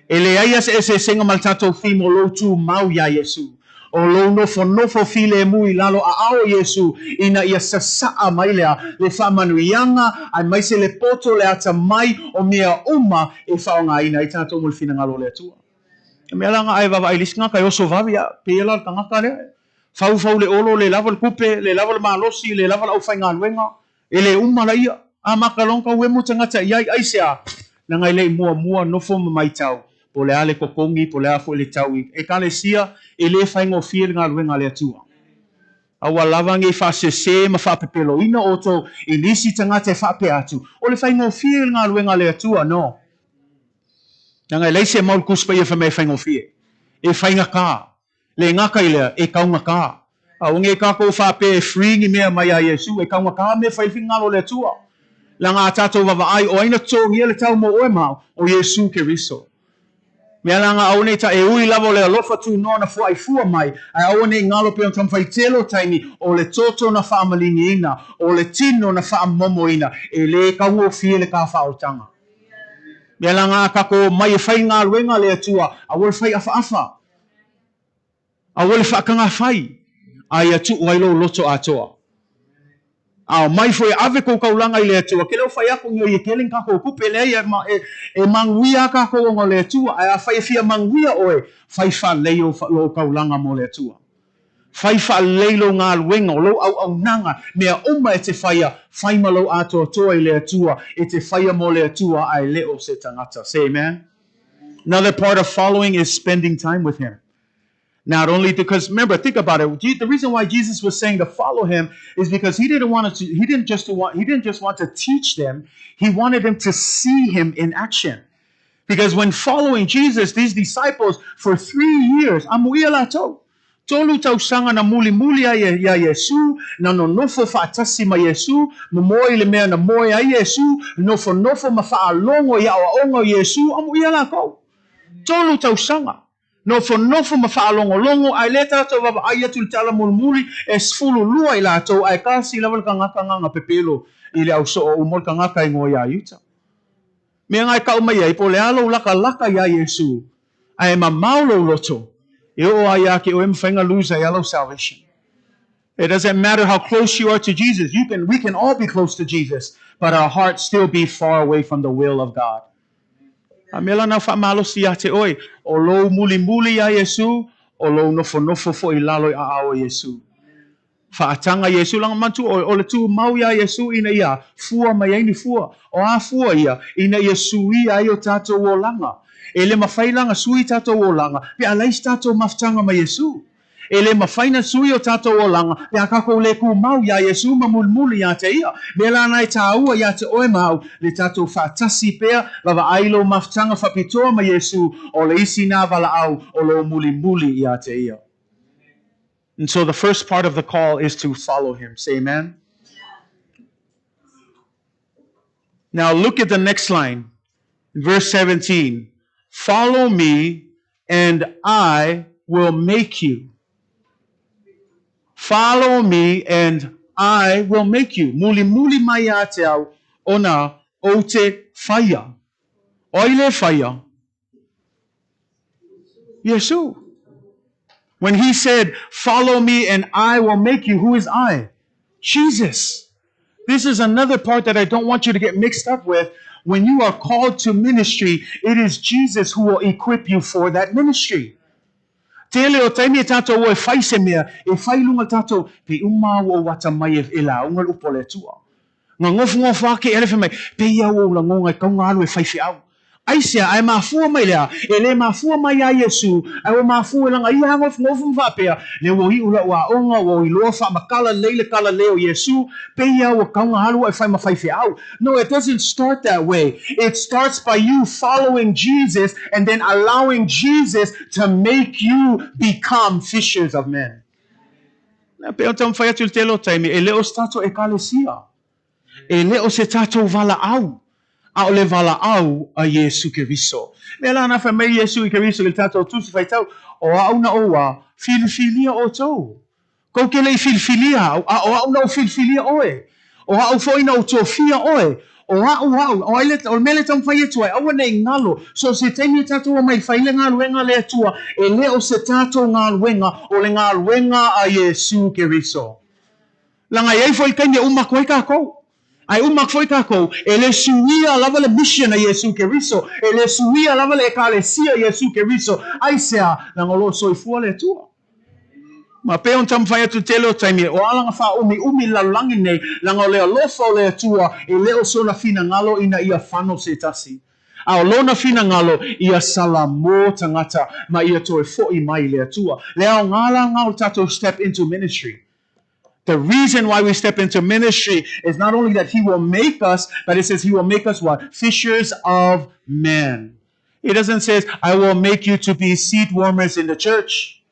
Ele aias ese senga maltato fimo lotu mau ya Yesu. O lo nofo file mui lalo a ao Yesu ina ia sasaa mailea le whamanuianga ai maise le poto le ata mai o mea uma e whaonga ina I tātou mul Finagalo le atua. E mea langa ai wawa ailisnga kai oso vavia peela le tangaka lea. Fau le olo le lava le kupe, le lava le malosi, le lava le au whainga luenga, e le uma la ia. A makalonka wemu tangata iai aisea. Nanga i le mua nofo mamaitau. Po le ale kokongi, po le afo le tau. E kale sia, e le whaingo fia ngā luenga le atua. Awa lawang e whasese ma whapepelo ina oto I nisi tangata e whape atu. O le whaingofie ngā luenga le atua, no. Nanga leise maul kuspa ia whamei whaingofie. E whainga kā. Le ngaka ilea e kaunga kā. Aunge kako whape e fringi mea mai a Yesu. E kaunga kā me whaiwhi ngalo le atua. La ngā tātou wawai o aina tōngia le tau mo oe mau o Yesu Keriso. Mea langa aone ta e ui lavo le alofa tu nona fua I fua mai. Ai aone ngalo pe on tam whaitelo taimi o le toto na whaamalini ina. O le tino na whaamomo ina. E le kaungo fie le ka whaotanga. Mea langa kako mai e whai ngā luenga le atua. A wole whai afa afa. A wole whaakanga whai. Ai atu wailo loto atoa. Ao mai foi ave ko kaulanga I le atua. Ke leo whai ako nio I keling kako kupe lea e manguia kako o le atua. Ai a whai fia manguia oe. Whai wha leo lo kaulanga mo le atua. Whai wha leilo ngā luenga o lo au nanga. Mea uma e te whaia. Whai malo ato toa I le atua. E te whaia mo le atua ai leo se tangata. Say amen. Another part of following is spending time with him. Not only because, remember, think about it. The reason why Jesus was saying to follow him is because he didn't just want to teach them. He wanted them to see him in action. Because when following Jesus, these disciples for 3 years, tolu tau sanga na muli ya Yesu, na nofo whaatasi ma Yesu, moi le mea na moi a Yesu, nofo ma whaalongo ya o ongo Yesu, amuia la kou. Tolu tau sanga. Nofo ma whaalongo ai le tātou waba ai atu le tala mulmuli e sfulu lua I lātou ai kasi lawal ka ngaka pepelo I le au so o umol ka ngaka I ngoi a yuta. Mea ngai ka umai ai po le alo laka ya Yesu ai ma maulo loto e o ai ake o em whainga lose ai alo salvation. It doesn't matter how close you are to Jesus. We can all be close to Jesus, but our hearts still be far away from the will of God. Amela na whamalo si ate oi. O lo muli ya Yesu, o lo nofo fo I lalo a ao Yesu. Whaatanga Yesu lang mantu o le tu mau ya Yesu ina ia. Fua mai aini fua. O a fua ia. Ina Yesu ia o tato o langa. Ele mawhailanga sui tato o langa. Pe alais tato maftanga ma Yesu. Ele mawhaina sui o tato o langa. Pe akako le ku mau ya Yesu mamulmuli ya te ia. Mela nai taua ya te oe mau. Le tato whaatasi pea. Lava ailo maftanga whapitoa ma Yesu. O le isi na Valaau. O lo muli ya te ia. And so the first part of the call is to follow him. Say amen. Now look at the next line. Verse 17. Follow me and I will make you. Follow me and I will make you. Muli maya te au ona o te whaia. Oile whaia. Yesu. When he said, follow me and I will make you, who is I? Jesus. This is another part that I don't want you to get mixed up with. When you are called to ministry, it is Jesus who will equip you for that ministry. Tele o taimi e tātou o e whaise mea, e whailunga tātou, pe umau o wata mai e la ungal upole tua. Ngā ngofu ake elefe mai, pe ia o la ngonga e kaunga alu e whaifi au. Aisia, ai mafua mai lea, e le mafua mai a Yesu, ai o mafua langa ia ngofu mwapea, le wo I ula ua onga, wo I loa wha makala leile kala leo Yesu, pe ia o kaunga alu e whaifi au. No, it doesn't start that way. It starts by you following Jesus and then allowing Jesus to make you become fishers of men. Na pe o tam whai atu te lo taimi, e leo stato e kalesia, e leo se tato Valaau. A o le Valaau a Yesu Keriso. Mela na wha mei Yesu Keriso le tātou Tusi Faitau, o au na oa, filifilia o tau. Kou ke lei filifilia, o au na o filifilia oe. O au foina o tofia oe. O mele tam whai etua, awa nei ngalo. So se teimi tātou o mai whaile ngā luenga le atua, e leo se tātou ngā luenga, o le ngā luenga a Yesu Keriso. Langa iei foi kainga umakoi kako. Ai umak foi kako, ele suia lava le mission a Yesu Keriso, ele suia lava le ekalesia Yesu Keriso, ai sea, nangolo soifua le tua. Ma pe on tam whai atu tele o taimi, o alanga wha umi lalangi nei, langa o le alofa o le tua, e leo so na Finagalo ina ia whano se tasi. A o lona Finagalo ia salamo tangata, ma ia toe fo'i mai le tua. Leo ngala ngau tato step into ministry. The reason why we step into ministry is not only that he will make us, but it says he will make us what? Fishers of men. It doesn't say, I will make you to be seat warmers in the church.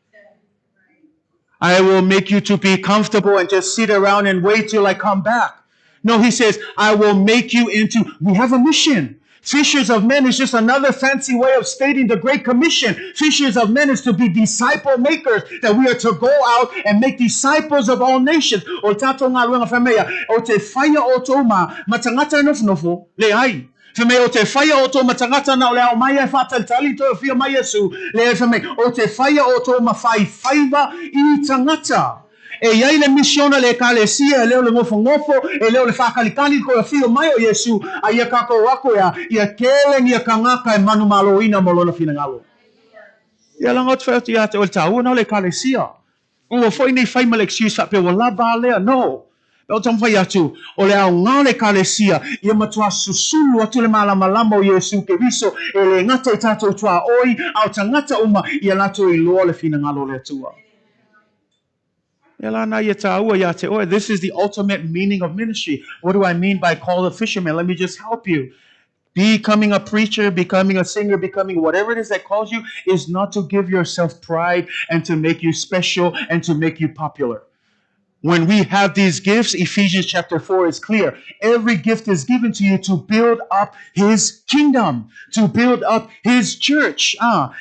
I will make you to be comfortable and just sit around and wait till I come back. No, he says, I will make you into, we have a mission. Fishers of men is just another fancy way of stating the Great Commission. Fishers of men is to be disciple makers, that we are to go out and make disciples of all nations. O tato ngā luenga whamea, o te whaia o tō matangata nofnofo, le ai. Whamea o te whaia o tō matangata na o le au mai e whātalitali tō e whia mai esu. Le ai whamea, o te whaia o tō mawhaiwhaiva I tangata. E iai le misiona le kalesia, e leo le ngofo, e leo le whakalikani ko e whio mai o Yesu, a ia kako wako ia keleng ia kangaka e manu maloina molona Finagalo. Ia langa o te whauti ia te o le tāua na o le kalesia. O foi nei whai ma le excuse whape o laba lea, no. O tam whai atu, o le au ngā le kalesia, ia matua susulu atu le malamalama o Yesu ke viso, e le ngata I tātou tua oi, au tangata uma, ia lato I loa le Finagalo le atua. This is the ultimate meaning of ministry. What do I mean by call a fisherman? Let me just help you. Becoming a preacher, becoming a singer, becoming whatever it is that calls you is not to give yourself pride and to make you special and to make you popular. When we have these gifts, Ephesians chapter 4 is clear. Every gift is given to you to build up His kingdom, to build up His church.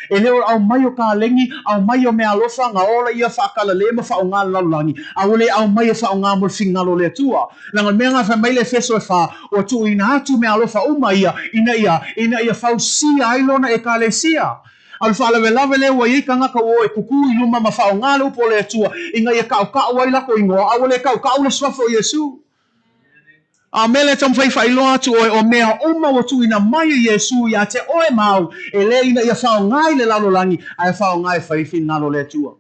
Eleo au mayo ka lengi, au mayo me alofa nga ola ia whakala le ma whaonga lalangi. Au le au mayo whaonga mo Finagalo le tua. Langa mea ngā whamaile feso e wha, o tu ina atu me alofa uma ia, ina ia fausia ailona e ka le sia. Al fala lave le wa ika ngaka o e kuku I luma ma whaonga le upo le atua. Inga ia kau wai lako ingoa, au le kau le swafo Yesu. A mele tam whai whailo atu o mea uma o tu ina mai Yesu ia te oe mau. E le ina ia whaonga le lalolangi, ai whaonga e whai Finagalo le atua.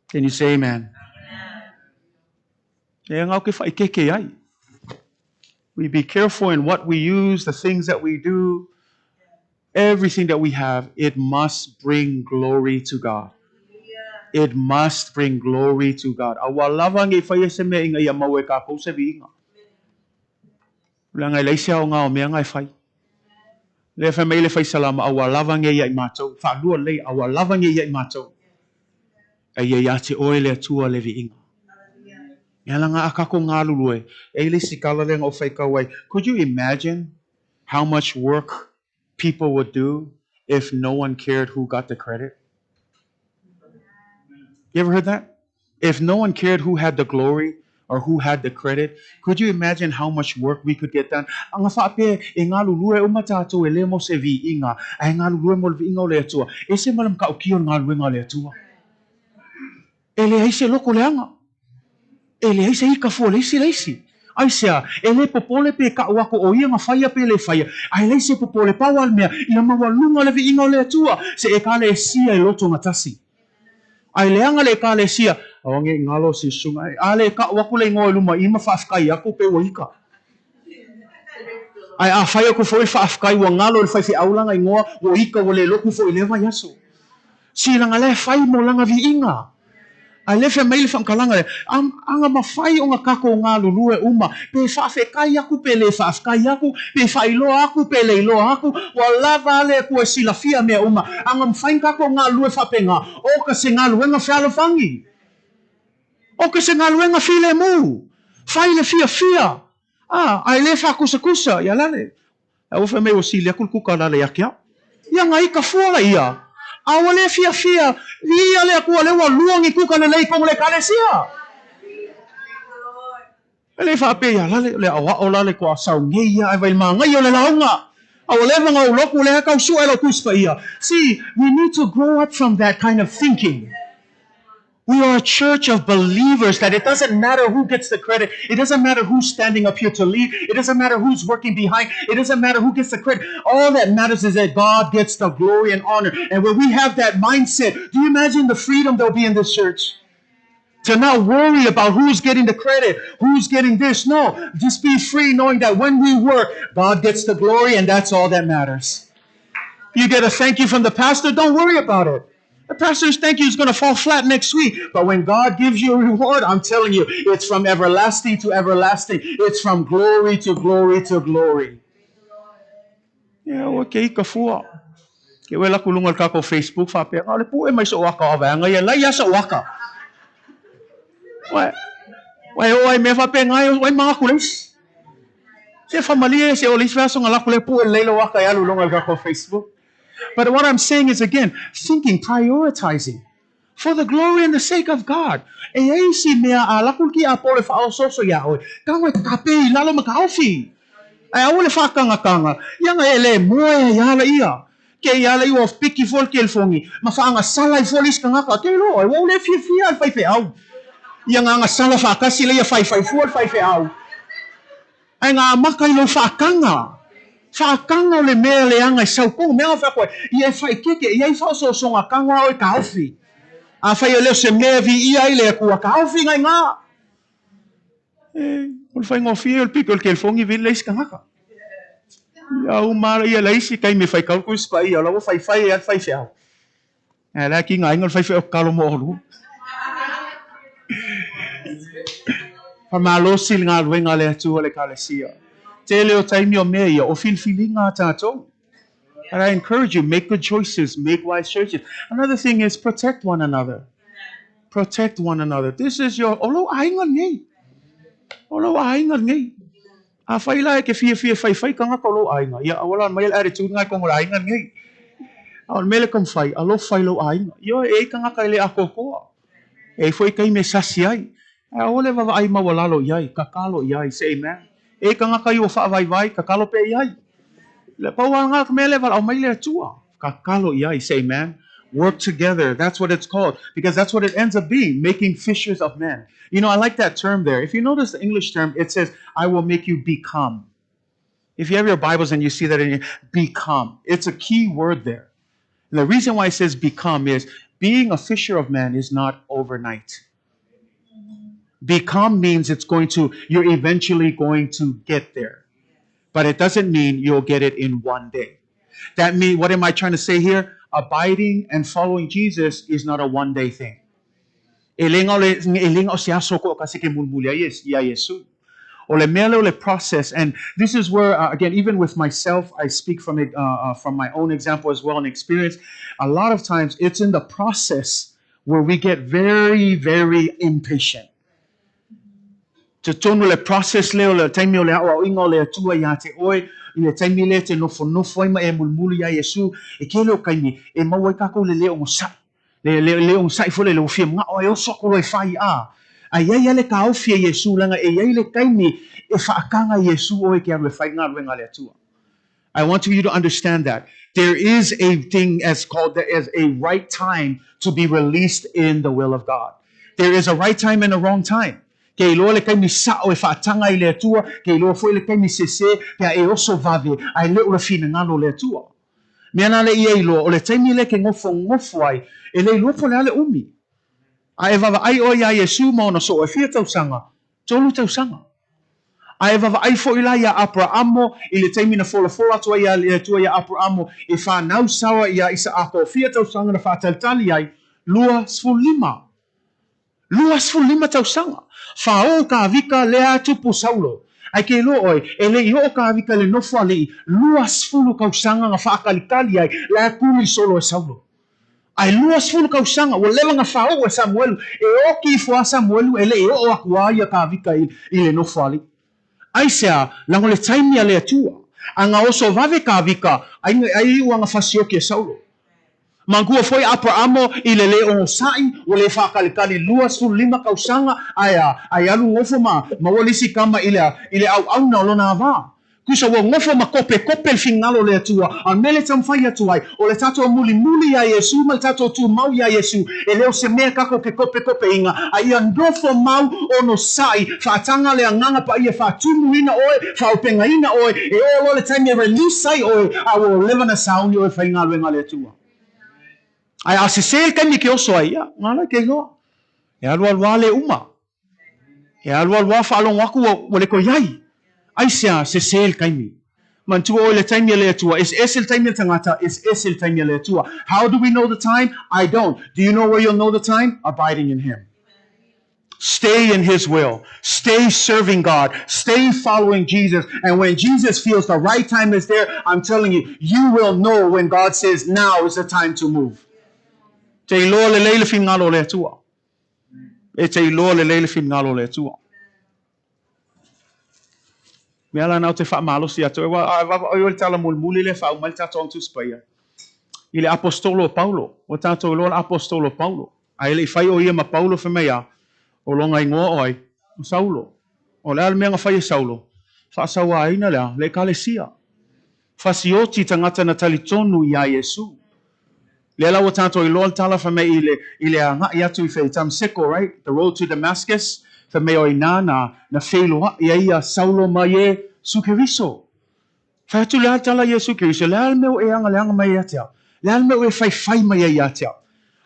Can you say amen? E ngau ke whai keke ai. We be careful in what we use, the things that we do. Everything that we have, it must bring glory to God. It must bring glory to God. Awalawang e whaia se mea inga ia mau e kako se vi inga. Ula ngai leise au ngā o mea ngai whai. Le whai mei le whai salama awalawang e ia I mātou. Whaalua lei awalawang e ia I mātou. E ia te oe le atua le vi inga. Ia langa a kako ngā lulue. E le sikala le ngā o whai kawai. Could you imagine how much work people would do if no one cared who got the credit? You ever heard that? If no one cared who had the glory or who had the credit, could you imagine how much work we could get done? Ang whaape e ngā lulue o mataupu e le mo se vi inga, ai ngā lulue mo vi inga o le atua. E se malam ka ukio ngā luenga le atua. E le aise loko le anga. E le aise ika fua leisi. Ai sea, e le popole pe ka wako o ia ngā whaia pe le whaia. Ai leise popole pawal mea, ia mawalunga le vi inga o le atua. Se e ka le sia e loto ngatasi. Ai leanga le ka le sia, awange ngalo si sunga. Ai le ka wako le ngoe luma, ima whaafkai ako pe waika. Ai a whaia ko foi whaafkai wa ngalo le whaifi aulanga I ngoa, wa ika wa le loku foi lewa yaso. Si langa le whai mo langa vi inga. Ai lefe mai le whamkalanga le, anga mawhai o ngā kako o ngā lulue uma, pe whaafekai aku pe le whaafkai aku, pe whailoa aku pe le iloa aku, wa lava le kua sila fia mea uma, anga mawhai kako o ngā lue whapenga, o ka se ngā luenga whialawangi, o ka se ngā luenga while mu, whai le fia, ai le whakusa, ia lale, a uwha mei o sili aku kuka lale akia, ia ngā ika fuala ia, awale fia ia le akua le wa luangi kuka le lei kong le kalesia. Le whape ia le awa o lale kua sau ngeia ai vai maa ngai o le launga. Awale mga uloku le haka usua elo kuspa ia. See, we need to grow up from that kind of thinking. We are a church of believers that it doesn't matter who gets the credit. It doesn't matter who's standing up here to lead. It doesn't matter who's working behind. It doesn't matter who gets the credit. All that matters is that God gets the glory and honor. And when we have that mindset, do you imagine the freedom there'll be in this church? To not worry about who's getting the credit, who's getting this. No, just be free knowing that when we work, God gets the glory and that's all that matters. You get a thank you from the pastor, don't worry about it. The pastor's thank you is going to fall flat next week. But when God gives you a reward, I'm telling you, it's from everlasting to everlasting. It's from glory to glory to glory. Yeah, okay, kafua. Kaya wala kulungal ka ko Facebook, fape. Kali po may sa waka ba? Ngayon, laya sa waka. Why, may fape ngayon, why mga kulis? Siya familia, siya olis verso nga la kulay po, layla waka, ya lulungal ka ko Facebook. But what I'm saying is, again, thinking, prioritizing for the glory and the sake of God. E ay si mea alakul ki apole fa also so yaoy. Kangwe kape lalo magkaufi. Ay awole fa kanga. Yang ele moya yala iya. Ke yala iyo of piki fol kel fongi. Mafaanga salay folis kanga ka. Ke lo ay wole fi fai au. Yang nga sala fa kasila ya fai fol fai au. Ay nga makay lo fa kanga. Whaakanga o le mea le anga i saukong, mea whakoe, i e whai keke, i e whao so songa kanga o i kauwhi. A whai o leo se mea vi ia i le kua kauwhi ngai ngā. Ul whai ngō whia, ul piko, ul ke fongi vi leis ka ngaka. Ia umara ia leisi, kai me whai kauku spa ia, lawa whai e at whai whiau. E la ki ngā inga, ul whai whiau kalo mo oru. Pamalosi ngā luenga le atua le kalesia. Tele o taimi o mea ia, o filfilinga tātou. And I encourage you, make good choices, make wise choices. Another thing is protect one another. Protect one another. This is your, olo aingan ngay. Olo aingan ngay. A whaila e ke whai ka ngaka olo ainga. Ia, wala mail attitude ngai kong olo aingan ngay. Aon mele kom whai, alo whai lo ainga. Ia, e ka ngaka ele ako koa. E whai kai me sasi ai. A ole wawa ai mawalalo iai, kakalo iai, say amen. E ka ngaka iwa whaavai, kakalo pe iai. Le paua ngā mele wala au maile atua. Kakalo iai, say amen. Work together, that's what it's called. Because that's what it ends up being, making fishers of men. You know, I like that term there. If you notice the English term, it says, I will make you become. If you have your Bibles and you see that in here, become. It's a key word there. And the reason why it says become is, being a fisher of men is not overnight. Become means you're eventually going to get there. But it doesn't mean you'll get it in one day. That means, what am I trying to say here? Abiding and following Jesus is not a one-day thing. Process. And this is where, again, even with myself, I speak from my own example as well and experience. A lot of times it's in the process where we get very, very impatient. To tonu le process leo le taimi o le awa inga o le atua ia te oe i le taimi le te nofo ima e mulmulu ia Yesu e ke leo kaimi e maua i kako le leo ngosai le ngosai fole le ufia mga o e osoko lo e whai a iai le ka ofia Yesu langa e iai le kaimi e whaakanga Yesu o e ke aru e whai ngā ruenga le atua. I want you to understand that there is a thing as a right time to be released in the will of God. There is a right time and a wrong time. Kei loa le kaimi sao e whaatanga i le atua, kei loa fwoi le kaimi sese, kea e oso vave, ai leo le Finagalo le atua. Mea na le ia ilo, o le taimi le ke ngofo ai, e le ilo po le ale umi. A e vava ai o ia Yesu maona so e fia tausanga, tolu tausanga. A e vava ai fo ila ia Abrahamo, i le taimi na fola atua ia le atua ia Abrahamo, e whanau sawa ia isa ako, fia tausanga na whaatalitali ai, lua sfulima. Lua sfulima tausanga. Whao ka vika lea tupu saulo. Ai ke lo oi, e le i o ka vika le nofo alei, lua sfulu kausanga nga whaakalikali ai, lea kuli solo e saulo. Ai lua sfulu kausanga, wa lewa nga whao e Samuelu, e o ki fua Samuelu, e le i o akua ia ka vika i le nofo alei. Ai sea, lango le taimi a le atua, anga oso vave ka vika, ai ua nga whasioki e saulo. Mangua foi Abrahamo i le leo sai o le whakalikali lua lima kausanga ai alu ngofo ma walisi kama ile au na lona va. Kusa wo ngofo ma kope le Finagalo le atua a mele tamfai atuai o le tato muli ya Yesu mal tato tu mau ya Yesu e leo se mea kako ke kope inga ai andofo mau ono sai whaatanga le anganga pa ia whaatumu ina oe whaupenga ina oe e o le time release sai oe a wo live na sound oe Finagalo le atua. Ai asese kaimi ke oso ai ia ngala ke loa e alua le uma e alua whalong waku o le ko iai ai sea sesel kaimi Mantua o le time le atua. Is esil time le tangata. Is esil time le atua. How do we know the time? I don't. Do you know where you'll know the time? Abiding in Him. Stay in His will. Stay serving God. Stay following Jesus. And when Jesus feels the right time is there, I'm telling you, you will know when God says now is the time to move. Te iloa le leile finagalo le atua. E te iloa le leile finagalo le atua. Me ala nau te whaamalo si ato. O le tala mulmuli le whau mai tato ang tuspaya. I le apostolo Paulo. O tato iloa le apostolo Paulo. Ai le whai o ia ma Paulo whamea. O longa ingoa oi. O Saulo. O le almea ngā whai Saulo. Whaasawa aina lea. Le kalesia. Whasioti tangata na talitonu i a Yesu. Le ala o tato iloa le tala whamea i le anga i atu I Faitau seko, right? The road to Damascus. Whamea o ina na wheloa ia Saulo mai e sukeriso. Whaatu le atala Yesu Kiriso, le almeo e anga mai atea. Le almeo e whai mai atea.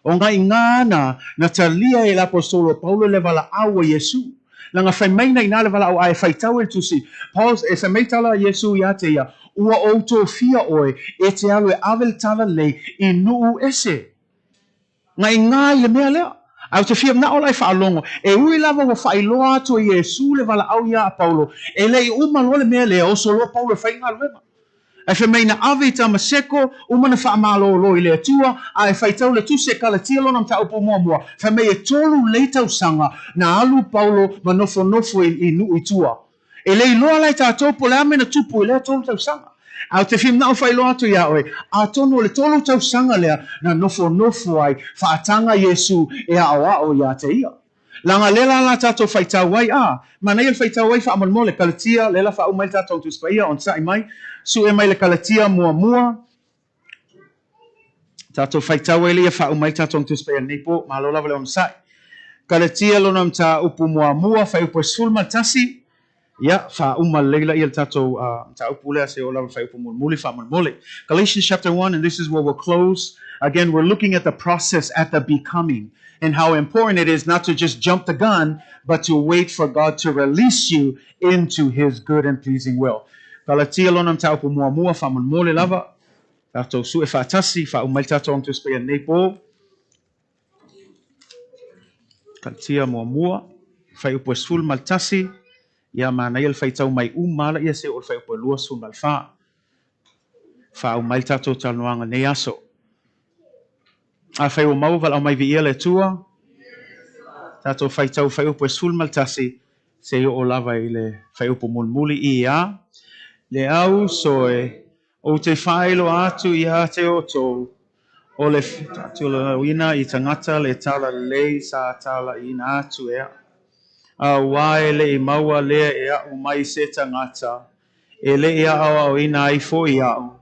O ngai ngana na talia e l'apostolo Paulo le Valaau a Yesu. Langa whai maina ina le Valaau ai Faitau e Tusi. Paul e whai meitala Yesu i atea. Ua outo fia oe e te alu e avel tala le I nuu ese. Ngai ngai le mea lea. Au te fia na ola I whaalongo. E ui lava wa whailoa atu e Yesu le Valaau ia a Paulo. E lei umalo le mea lea o solo Paulo whai ngā luema. Ai whamei na awe ta maseko, umana whaamalo lo I le atua, ai Faitau le Tusi e kalatia lona Mataupu mua. Whamei e tolu leitau sanga na alu Paulo ma nofo I nuu I tua. E lei loa lai tātou po le ame na tupu I le tolu tau sanga. Au te whim nao whailo atu ia oe, a tono le tolu tau sanga lea na nofo ai, whaatanga Yesu e a o ia te ia. Langa lela la tātou Faitau wai mana ia Faitau wai whaamalmo le kalatia, lela whaumai tātou tuspaia on sai mai, su e mai le kalatia mua. Tātou Faitau e lia whaumai tātou tuspaia nipo, mahalola vale on sai. Kalatia lona mta upu mua, whai upu sulma tasi, ia whauma leila ia tātou mta upu lea se ola whai upu mulmuli, whaamalmole. Galatians chapter 1, and this is where we'll close. Again, we're looking at the process at the becoming and how important it is not to just jump the gun, but to wait for God to release you into His good and pleasing will. Galatia lonam taupu mua whamalmole lava. Tātou su e whaatasi, whaumai tātou ang tuspea nepo. Galatia mua, whai upo sul maltasi. Ia mana ia Faitau mai umala ia se o whai upo lua sul malfa. Whaumai tātou tanoanga ne aso. A whai o mau vala o mai vi ia le tua. Tātou Faitau whai upo sul maltasi. Se o lava I le whai upo mulmuli I ia. Le au soe. O te whaelo atu I a te o tō. O le tatu la wina I tangata le tala lei sa tala ina atu ea. A wae le I maua lea e au mai se tangata. E le ia awa o ina I fo I au.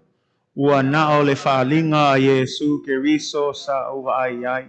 Ua na o le whaalinga a Yesu ke riso sa uwa ai ai.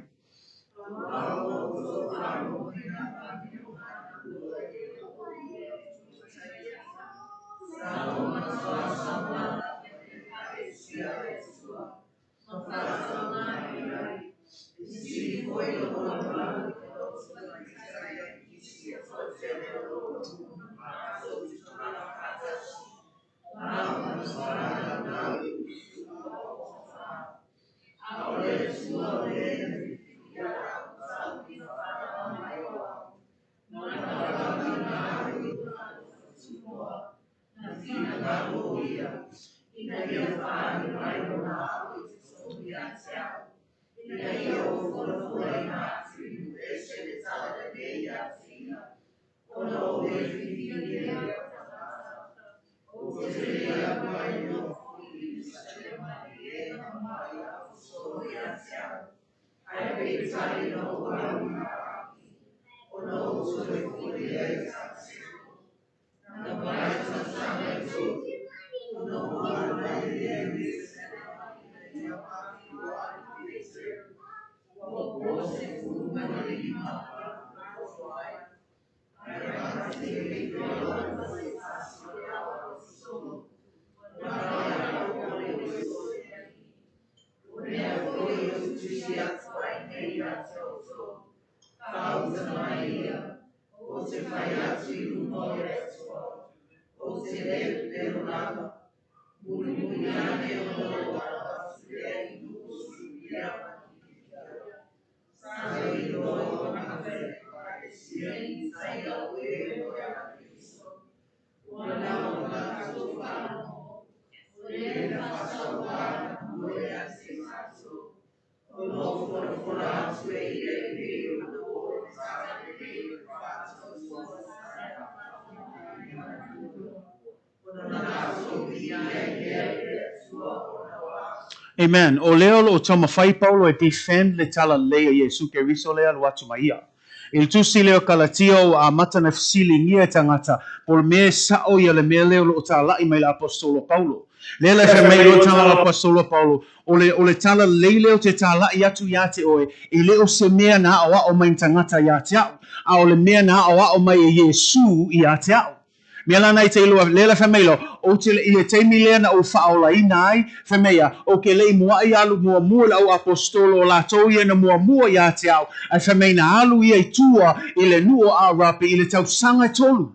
Amen. O leo lo tama Faitau lo defend le tala lea Yesu ke riso lea lo atu maia. Il tusi leo kalatio a matana fsili ngia tangata por me sao ya le me leo lo tala i mai la apostolo Paulo. Lela fe mai lo tala la apostolo Paulo. Ole tala leo te tala i atu yate oe. I leo se mea na awa o mai tangata yate au. A ole mea na awa o mai Yesu i yate au. Mela nai te ilua lela whamelo o te i te milea na o whaola i nai whamea o ke lei mua i alu mua mua la o apostolo o la tau ia na mua mua i a te au ai whamei na alu ia i tua i le nuo a rapi i le tau sanga tolu.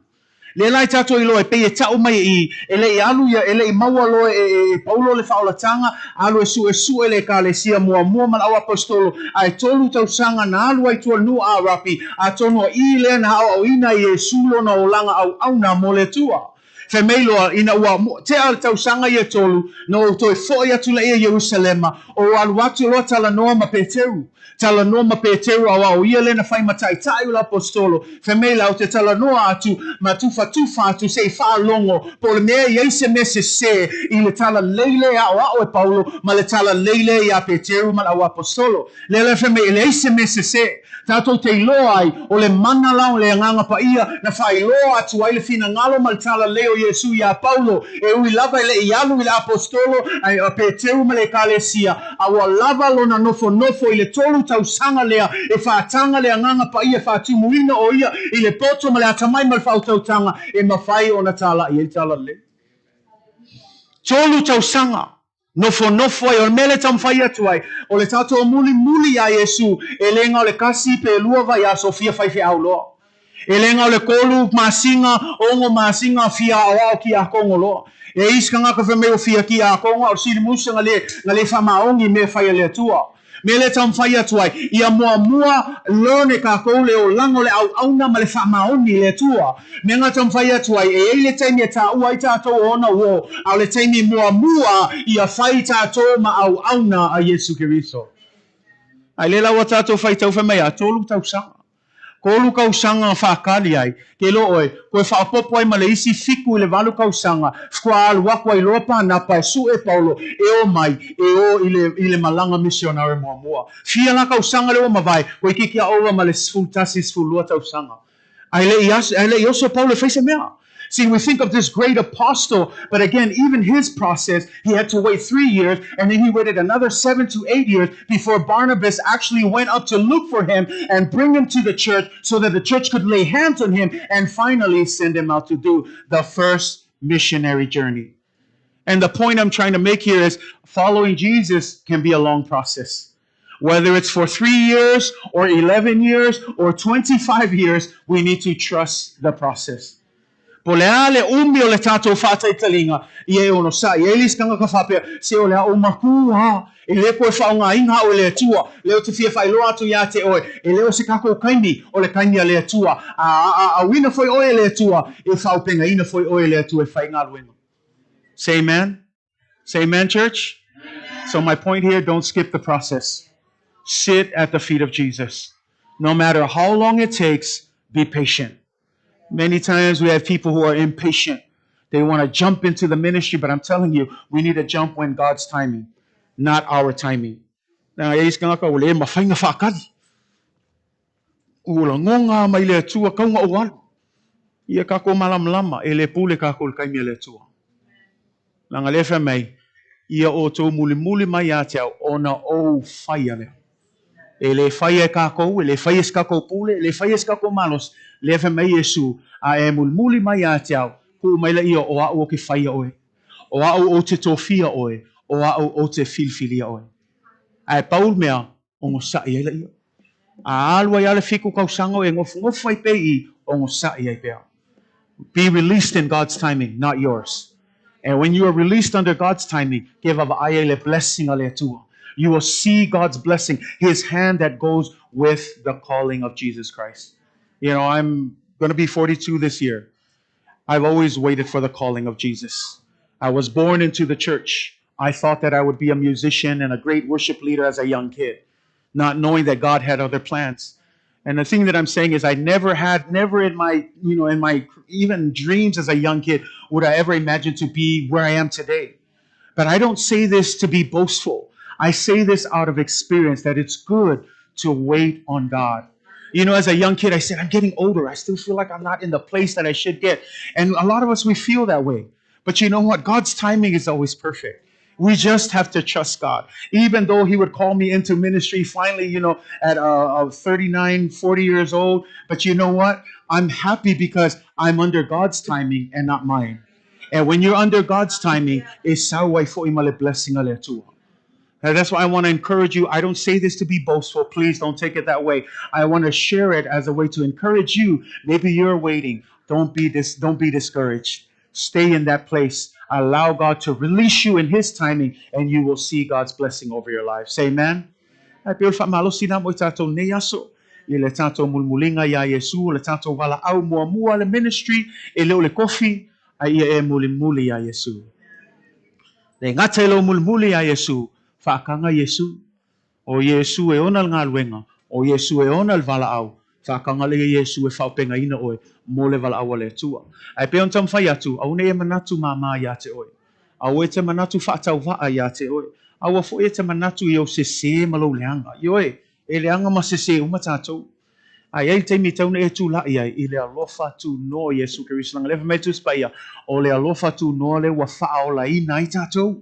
Le lai tato i loe pe e tau mai i ele i alu ia ele i maua loe paulo le whaola tanga alu e su ele ka le sia mua mua mal au apostolo ai tolu tau sanga na alu ai tua nuo a rapi a tono i le na au ina i e sulo na o langa au na mole tua. Fe meiloa ina ua te al tau sanga i e tolu no toi foi atu la ia Jerusalema o alu atu loa tala noa ma Peteru. Tala noa ma Peteru au ia le na fai matai tai ula apostolo. Fe meila o te tala noa atu ma tufa atu se fa longo po le mea i eise mese se i le tala leile au e Paulo ma le tala leile i a Peteru ma au apostolo. Le fe me le eise mese se tato te iloa ai o le mana lao le nganga pa ia na fai loa atu ai le Finagalo ma le tala leo Yesu i a Paulo e ui lava le i alu i le apostolo ai a Peteru ma le kalesia a ua lava lo na nofo i le tolu tau sanga lea e whaatanga lea nganga pa ia whaatimuina o ia i le poto ma le atamai ma le whautau tanga e mawhai o na tala i e tala le tolu tau sanga nofo ai o mele tam fai atu ai o le tato muli a Yesu e lenga o le kasi pe lua vai a Sofia fai fe au loa e lenga o le kolu masinga ongo masinga fia o ki a kongo loa e iskanga ka fe me o fia ki a kongo o sili musa ngale fa maongi me fai le tua mele tam fai atu ai ia mua lone ka ko le o lango le au na male fa maoni le tua me nga tam fai atu ai e le taimi ta u ai ta to ona wo au le taimi mua ia fai ta to ma au na a Yesu Kiriso ai le la wata to fai tau fa mai a tolu tau sanga kolu kau sanga whakali ai ke lo oe koe whaapopo ai ma le isi fiku i le walu kau sanga fkua alu wako ai lopa na pai su e Paulo e o mai e o i le malanga misionare mua fia la kau sanga le o mawai koe kiki a ova ma le sfultasi sfulua tau sanga ai le i oso Paulo whaise mea. See, we think of this great apostle, but again, even his process, he had to wait 3 years, and then he waited another 7 to 8 years before Barnabas actually went up to look for him and bring him to the church so that the church could lay hands on him and finally send him out to do the first missionary journey. And the point I'm trying to make here is following Jesus can be a long process. Whether it's for 3 years or 11 years or 25 years, we need to trust the process. Po le ale umi o le tatou whātai talinga i e ono sa, i e lis kanga ka whapea, se o le a o maku ha, e le koe whaonga inga o le atua, leo te fia whailoa atu ia te oe, e leo se kako kaimi o le kaimi a le atua, a wina foi oe le atua, e whaupenga ina foi oe le atua e whai ngā luenga. Say amen? Say amen, church? So my point here, don't skip the process. Sit at the feet of Jesus. No matter how long it takes, be patient. Many times we have people who are impatient. They want to jump into the ministry, but I'm telling you, we need to jump when God's timing, not our timing. Now, ule mafainga whakari. Ula ngonga mai le tua kaunga ualu. Ia kako malam e le pule kako kaimi le tua. Langa lefa mai, ia o tō muli mai a te au, ona o whaia leo. E le whaia kako, e le whaia kako pule, e le whaia kako malos, lefa mai Yesu, a e muli mai a te au, ku mai la ia o au o ke whaia oe, o au o te tofia oe, o au o te filfilia oe. A e Paul mea, o ngo sa ia la ia. A alua ia le fiku kausanga e ngofu ai pe I, o ngo sa ia pea. Be released in God's timing, not yours. And when you are released under God's timing, give of ayele blessing ale tua. You will see God's blessing, His hand that goes with the calling of Jesus Christ. You know, I'm going to be 42 this year. I've always waited for the calling of Jesus. I was born into the church. I thought that I would be a musician and a great worship leader as a young kid, not knowing that God had other plans. And the thing that I'm saying is I never in my, in my even dreams as a young kid, would I ever imagine to be where I am today. But I don't say this to be boastful. I say this out of experience that it's good to wait on God. You know, as a young kid, I said, I'm getting older. I still feel like I'm not in the place that I should get. And a lot of us, we feel that way. But you know what? God's timing is always perfect. We just have to trust God. Even though He would call me into ministry finally, at 39, 40 years old. But you know what? I'm happy because I'm under God's timing and not mine. And when you're under God's timing, it's a blessing. And that's why I want to encourage you. I don't say this to be boastful. Please don't take it that way. I want to share it as a way to encourage you. Maybe you're waiting. Don't be discouraged. Stay in that place. Allow God to release you in His timing, and you will see God's blessing over your life. Say amen. Ai pe fa malo sina mo tato ne yaso. I le tato mulmulinga ya Yesu, le tato Valaau mua le ministry, e leo le kofi, ai e mulimuli ya Yesu. Le ngata lo mulmuli ya Yesu, whaakanga Yesu. O Yesu e ona ngā luenga, o Yesu e ona le Valaau. Whaakanga le Yesu e whaupenga ina oe, mo le Valaau le tua. Ai pe on tam whai atu, au ne e manatu mama ya te oe. Au e te manatu whaatau waa ya te oe. Au a fo e te manatu i o se se malo leanga. Ioe, e leanga ma se se uma tātou. Ai ai te mi tauna e tū lai ai, i le alofa tū no Yesu Keriso langa lewa mai tū spaia, o le alofa tū no le wa whao la i nai tātou.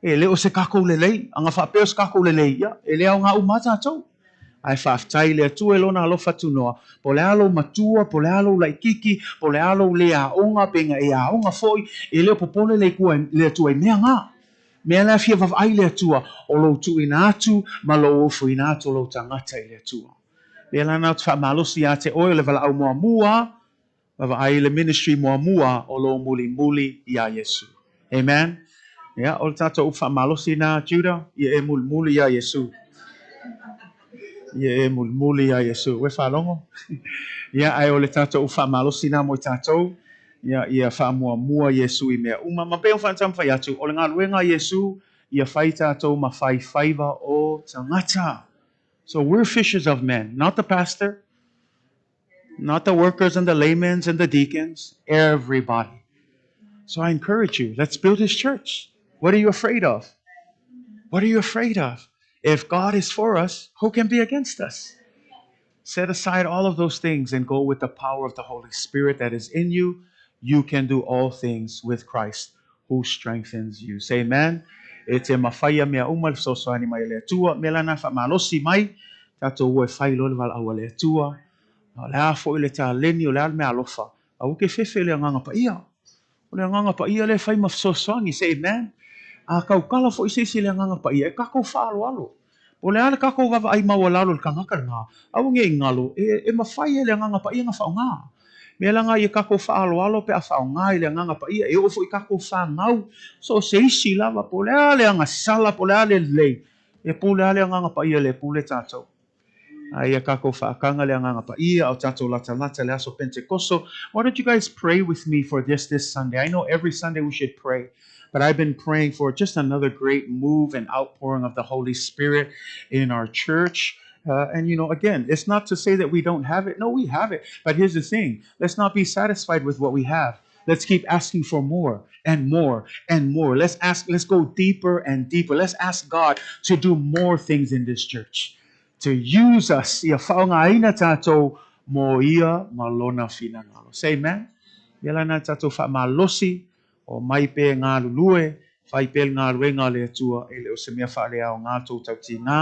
E leo se kako lelei, anga whapeo se kako lelei, ia, e leo ngā umata tātou. Ai whaftai le atu e lona alofa tū noa, po le alo matua, po le alo laikiki, po le alo le aonga, penga e aonga foi, e leo popole le kua le atua i mea ngā. Mea la fia vavai le atua, o lo tu ina atu, ma lo ofu ina atu, lo tangata i le atua. Mea la nau tfa malosi a te oe le Valaau mua mua, vavai le ministry mua mua, o lo muli muli i a Yesu. Amen. Ya, o le tata ufa malosi na Judah, ia e muli muli i a Yesu. Ia e muli muli i a Yesu. We whalongo? Ia, ai o le tata ufa malosi na mo i tatou. Ia wha mua mua Yesu i mea. Uma, ma peo whantam whai atu. O le ngā luenga Yesu, ia whai tatou ma whai whaiva o tangata. So we're fishers of men, not the pastor, not the workers and the laymen and the deacons, everybody. So I encourage you, let's build His church. What are you afraid of? What are you afraid of? If God is for us, who can be against us? Set aside all of those things and go with the power of the Holy Spirit that is in you. You can do all things with Christ who strengthens you. Say amen. E te mawhaia mea umal sosoani mai le atua. Me lana wha malosi mai. Tato ue whai lole wala awa le atua. Le a fo i le tā leni o le al mea alofa. A uke fefe le anganga pa ia. O le anganga pa ia le whai mafsosoani. Say amen. A kau kala fo i se le anganga pa ia. E kako whaalo alo. O le ale kako wawa ai maua lalo le kangaka ngā. Au nge ingalo. E mawhai le anganga pa ia nga whao ngā. Me langa i kako whaalo alo pe a whao ngā i le anganga pa ia. E ofo i kako whangau. So se isi lava po le ale anga sala po le ale lei. E pu le ale anganga pa ia le pu le tātou. Ai a kako whaakanga le anganga pa ia au tātou lata lata le aso Pentecostal. Why don't you guys pray with me for this Sunday? I know every Sunday we should pray. But I've been praying for just another great move and outpouring of the Holy Spirit in our church. And, again, it's not to say that we don't have it. No, we have it. But here's the thing. Let's not be satisfied with what we have. Let's keep asking for more and more and more. Let's go deeper and deeper. Let's ask God to do more things in this church. To use us. Ia whaongaina tātou mo ia malona Finagalo. Say amen. Ia lana tātou whaamalosi. O mai pe ngā lulue, whai pe ngā ruenga le atua, e leo se mea whaale au ngā tō tauti ngā,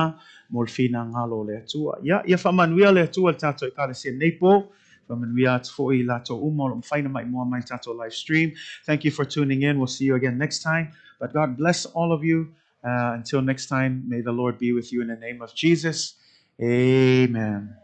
mo le whina ngalo le atua. Ia whamanuia le atua le tātou e kāre se neipo, whamanuia atu fo i lātou uma, o mwhaina mai mua mai tātou live stream. Thank you for tuning in. We'll see you again next time. But God bless all of you. Until next time, may the Lord be with you in the name of Jesus. Amen.